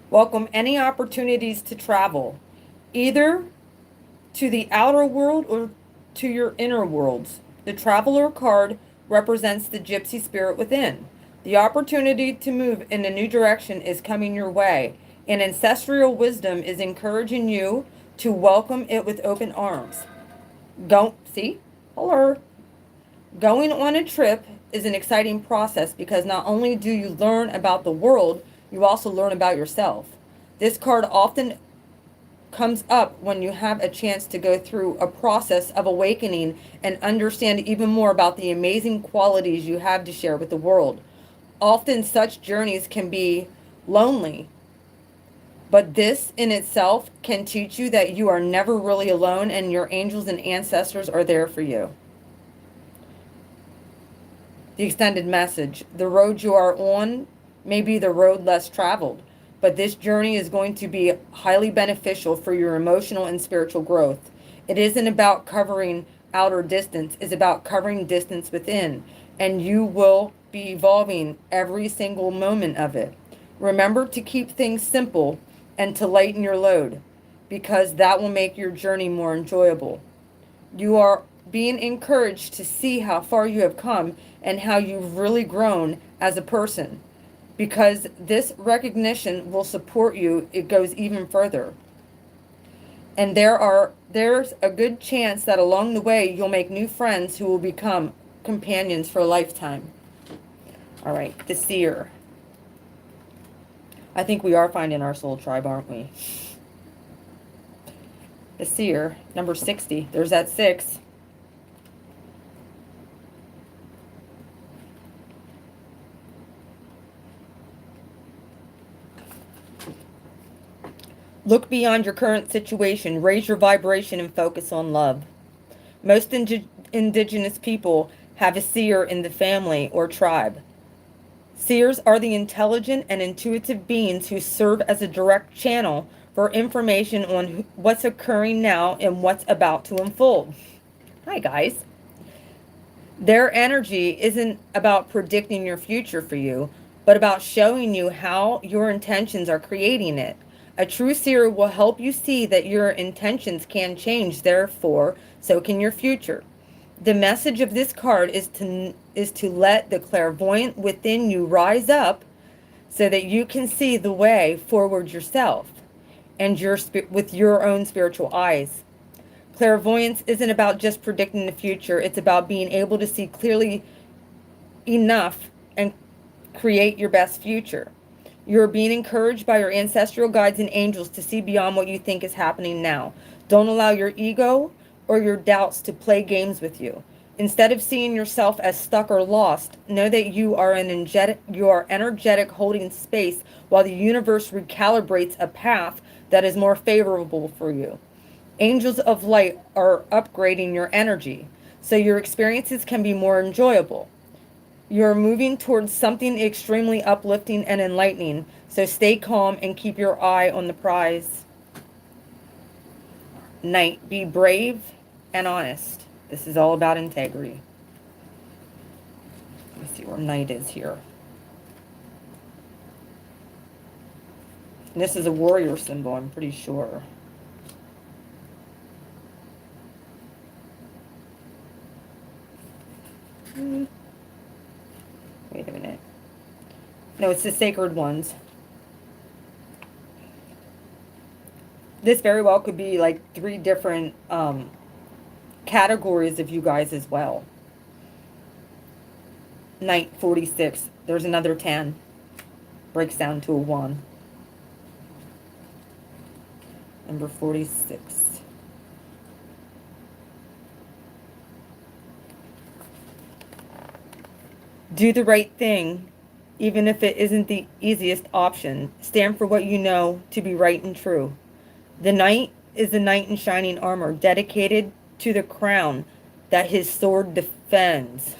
Welcome any opportunities to travel, either to the outer world or to your inner worlds. The Traveler card represents the gypsy spirit within. The opportunity to move in a new direction is coming your way, and ancestral wisdom is encouraging you to welcome it with open arms. Hello. Going on a trip is an exciting process because not only do you learn about the world, you also learn about yourself. This card often comes up when you have a chance to go through a process of awakening and understand even more about the amazing qualities you have to share with the world. Often such journeys can be lonely, but this in itself can teach you that you are never really alone and your angels and ancestors are there for you. The extended message. The road you are on may be the road less traveled, but this journey is going to be highly beneficial for your emotional and spiritual growth. It isn't about covering outer distance, it's about covering distance within. and you will be evolving every single moment of it. Remember to keep things simple and to lighten your load, because that will make your journey more enjoyable. You are being encouraged to see how far you have come and how you've really grown as a person, because this recognition will support you. It goes even further. And there's a good chance that along the way you'll make new friends who will become companions for a lifetime. All right, the seer. I think we are finding our soul tribe, aren't we? The seer, number 60. There's that 6. Look beyond your current situation, raise your vibration, and focus on love. Most indigenous people have a seer in the family or tribe. Seers are the intelligent and intuitive beings who serve as a direct channel for information on what's occurring now and what's about to unfold. Hi, guys. Their energy isn't about predicting your future for you, but about showing you how your intentions are creating it. A true seer will help you see that your intentions can change, therefore, so can your future. The message of this card is to let the clairvoyant within you rise up so that you can see the way forward yourself and with your own spiritual eyes. Clairvoyance isn't about just predicting the future. It's about being able to see clearly enough and create your best future. You're being encouraged by your ancestral guides and angels to see beyond what you think is happening now. Don't allow your ego or your doubts to play games with you. Instead of seeing yourself as stuck or lost, know that you are energetic holding space while the universe recalibrates a path that is more favorable for you. Angels of light are upgrading your energy, so your experiences can be more enjoyable. You're moving towards something extremely uplifting and enlightening, so stay calm and keep your eye on the prize. Knight, be brave and honest. This is all about integrity. Let me see where Knight is here. And this is a warrior symbol, I'm pretty sure. Wait a minute. No, it's the sacred ones. This very well could be like 3 different categories of you guys as well. Knight 46. There's another 10. Breaks down to a 1. Number 46. Do the right thing, even if it isn't the easiest option. Stand for what you know to be right and true. The knight is the knight in shining armor, dedicated to the crown that his sword defends.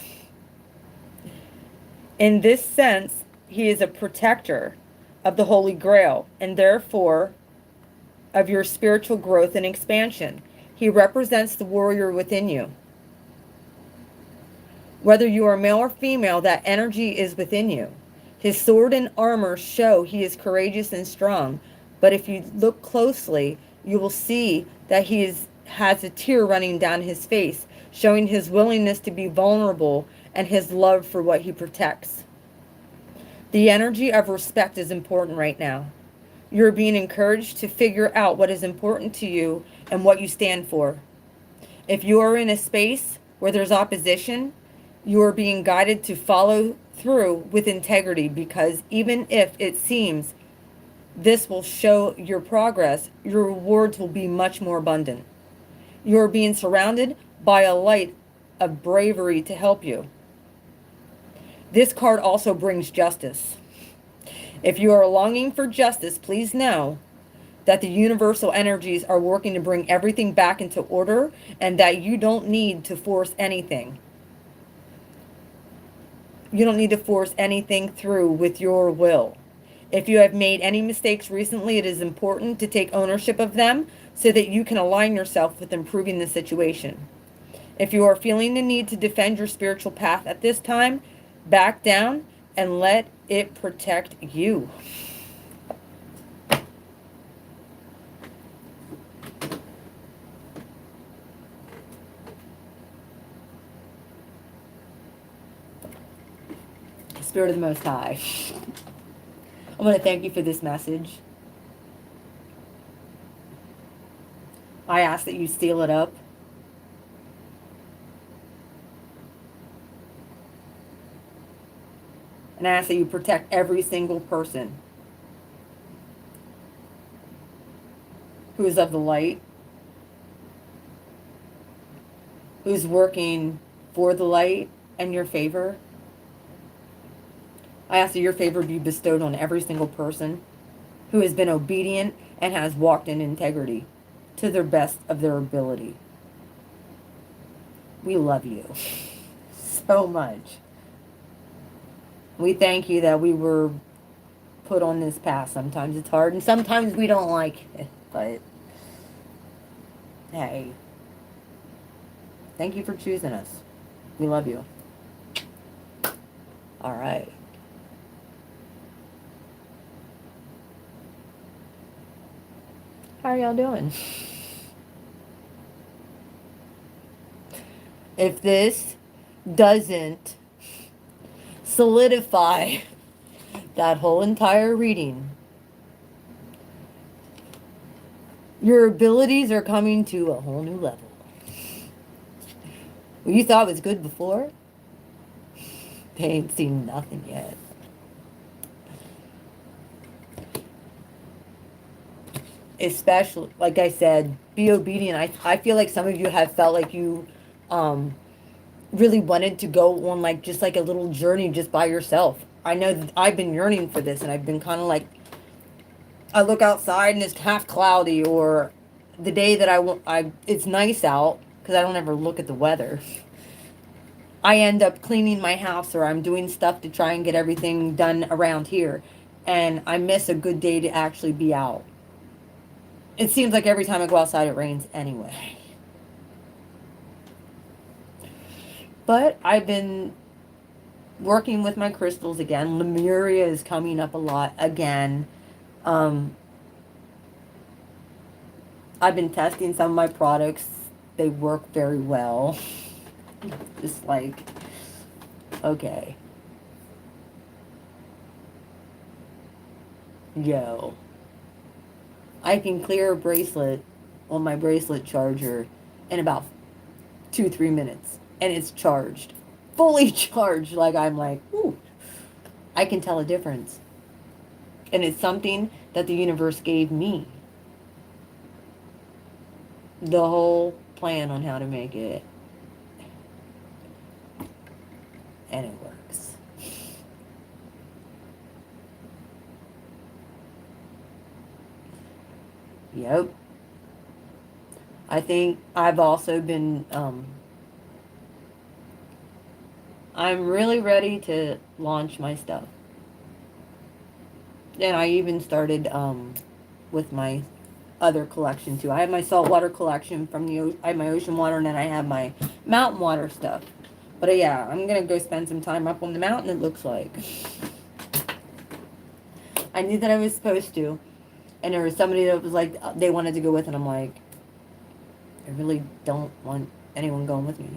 In this sense, he is a protector of the Holy Grail, and therefore of your spiritual growth and expansion. He represents the warrior within you. Whether you are male or female, that energy is within you. His sword and armor show he is courageous and strong, but if you look closely, you will see that has a tear running down his face, showing his willingness to be vulnerable and his love for what he protects. The energy of respect is important right now. You're being encouraged to figure out what is important to you and what you stand for. If you are in a space where there's opposition, you are being guided to follow through with integrity, because even if it seems this will show your progress, your rewards will be much more abundant. You are being surrounded by a light of bravery to help you. This card also brings justice. If you are longing for justice, please know that the universal energies are working to bring everything back into order, and that you don't need to force anything. You don't need to force anything through with your will. If you have made any mistakes recently, it is important to take ownership of them so that you can align yourself with improving the situation. If you are feeling the need to defend your spiritual path at this time, back down and let it protect you. Spirit of the Most High, I want to thank you for this message. I ask that you seal it up. And I ask that you protect every single person who is of the light, who's working for the light and your favor. I ask that your favor be bestowed on every single person who has been obedient and has walked in integrity to their best of their ability. We love you so much. We thank you that we were put on this path. Sometimes it's hard and sometimes we don't like it, but hey, thank you for choosing us. We love you. All right. How are y'all doing? If this doesn't solidify that whole entire reading, your abilities are coming to a whole new level. What you thought was good before, they ain't seen nothing yet. Especially, like I said, be obedient. I feel like some of you have felt like you really wanted to go on like just like a little journey just by yourself. I know that I've been yearning for this, and I've been kind of like, I look outside and it's half cloudy, or the day that it's nice out because I don't ever look at the weather. I end up cleaning my house, or I'm doing stuff to try and get everything done around here, and I miss a good day to actually be out. It seems like every time I go outside it rains anyway. But I've been working with my crystals again. Lemuria is coming up a lot again. I've been testing some of my products. They work very well. Just like, okay. Yo. I can clear a bracelet on my bracelet charger in about 2-3 minutes. And it's charged. Fully charged. Like, I'm like, ooh. I can tell a difference. And it's something that the universe gave me. The whole plan on how to make it. And it works. Yep. I think I've also been, I'm really ready to launch my stuff. And I even started with my other collection too. I have my saltwater collection from I have my ocean water, and then I have my mountain water stuff. But yeah, I'm gonna go spend some time up on the mountain, it looks like. I knew that I was supposed to. And there was somebody that was like, they wanted to go with, and I'm like, I really don't want anyone going with me.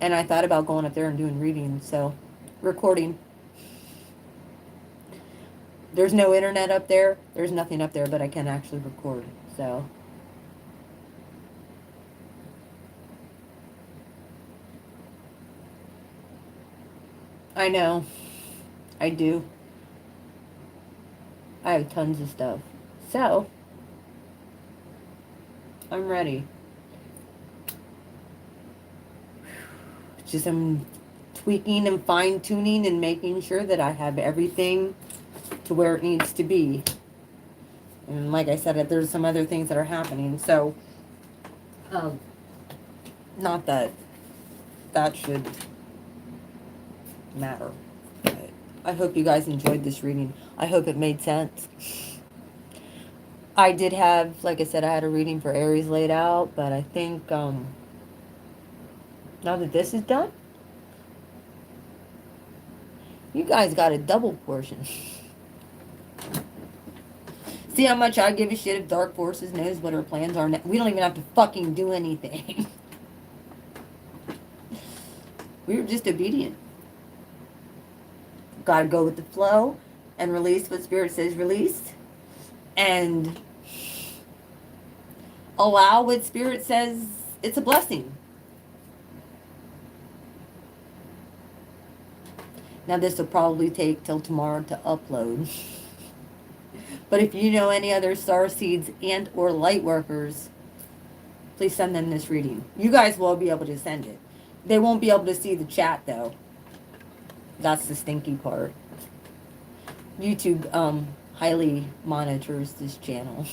And I thought about going up there and doing readings, so recording. There's no internet up there. There's nothing up there, but I can actually record, so. I know. I do. I have tons of stuff. So, I'm ready. Just I'm tweaking and fine-tuning and making sure that I have everything to where it needs to be. And like I said, there's some other things that are happening. So, not that that should matter. But I hope you guys enjoyed this reading. I hope it made sense. I did have, like I said, I had a reading for Aries laid out, but I think Now that this is done, you guys got a double portion. See how much I give a shit if Dark Forces knows what our plans are? We don't even have to fucking do anything. We were just obedient. Gotta go with the flow and release what Spirit says release. And allow what Spirit says it's a blessing. Now this will probably take till tomorrow to upload. But if you know any other starseeds and or light workers, please send them this reading. You guys will be able to send it. They won't be able to see the chat though. That's the stinky part. YouTube highly monitors this channel.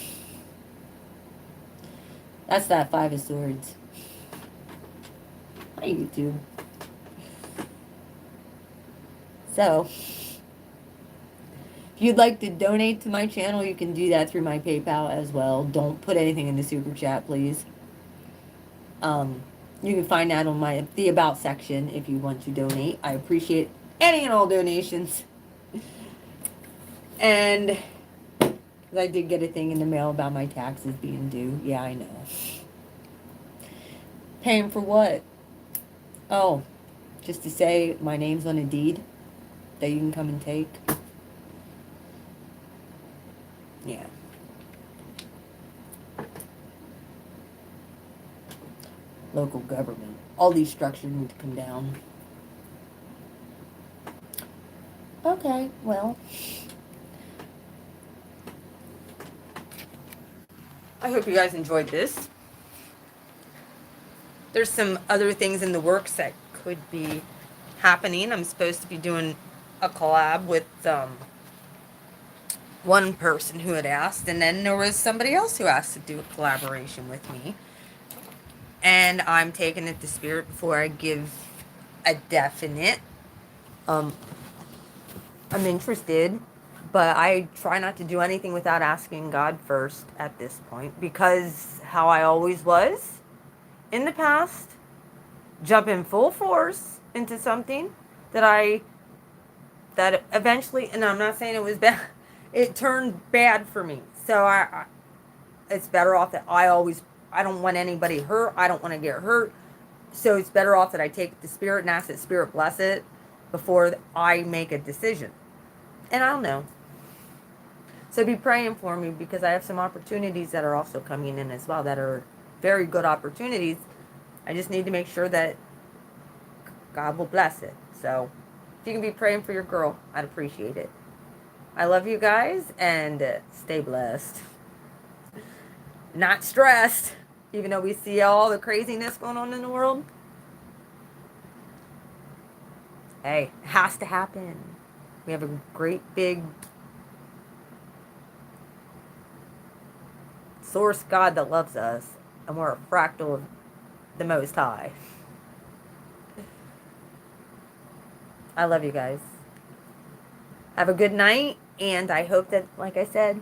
That's that 5 of Swords. Hi YouTube. So, if you'd like to donate to my channel, you can do that through my PayPal as well. Don't put anything in the super chat, please. You can find that on the About section if you want to donate. I appreciate any and all donations. And I did get a thing in the mail about my taxes being due. Yeah, I know. Paying for what? Oh, just to say my name's on a deed that you can come and take. Yeah. Local government. All these structures need to come down. Okay, well. I hope you guys enjoyed this. There's some other things in the works that could be happening. I'm supposed to be doing a collab with one person who had asked, and then there was somebody else who asked to do a collaboration with me. And I'm taking it to Spirit before I give a definite. I'm interested, but I try not to do anything without asking God first at this point, because how I always was in the past, jumping full force into something that eventually, and I'm not saying it was bad, it turned bad for me. So it's better off that I don't want anybody hurt. I don't want to get hurt. So it's better off that I take it to Spirit and ask that Spirit bless it before I make a decision. And I don't know. So be praying for me, because I have some opportunities that are also coming in as well that are very good opportunities. I just need to make sure that God will bless it. So if you can be praying for your girl, I'd appreciate it. I love you guys, and stay blessed. Not stressed, even though we see all the craziness going on in the world. Hey, it has to happen. We have a great big source God that loves us, and we're a fractal of the Most High. I love you guys. Have a good night, and I hope that, like I said,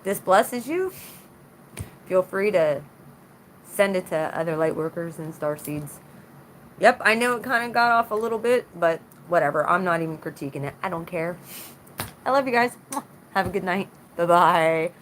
this blesses you. Feel free to send it to other light workers and starseeds. Yep, I know it kind of got off a little bit, but whatever. I'm not even critiquing it. I don't care. I love you guys. Have a good night. Bye-bye.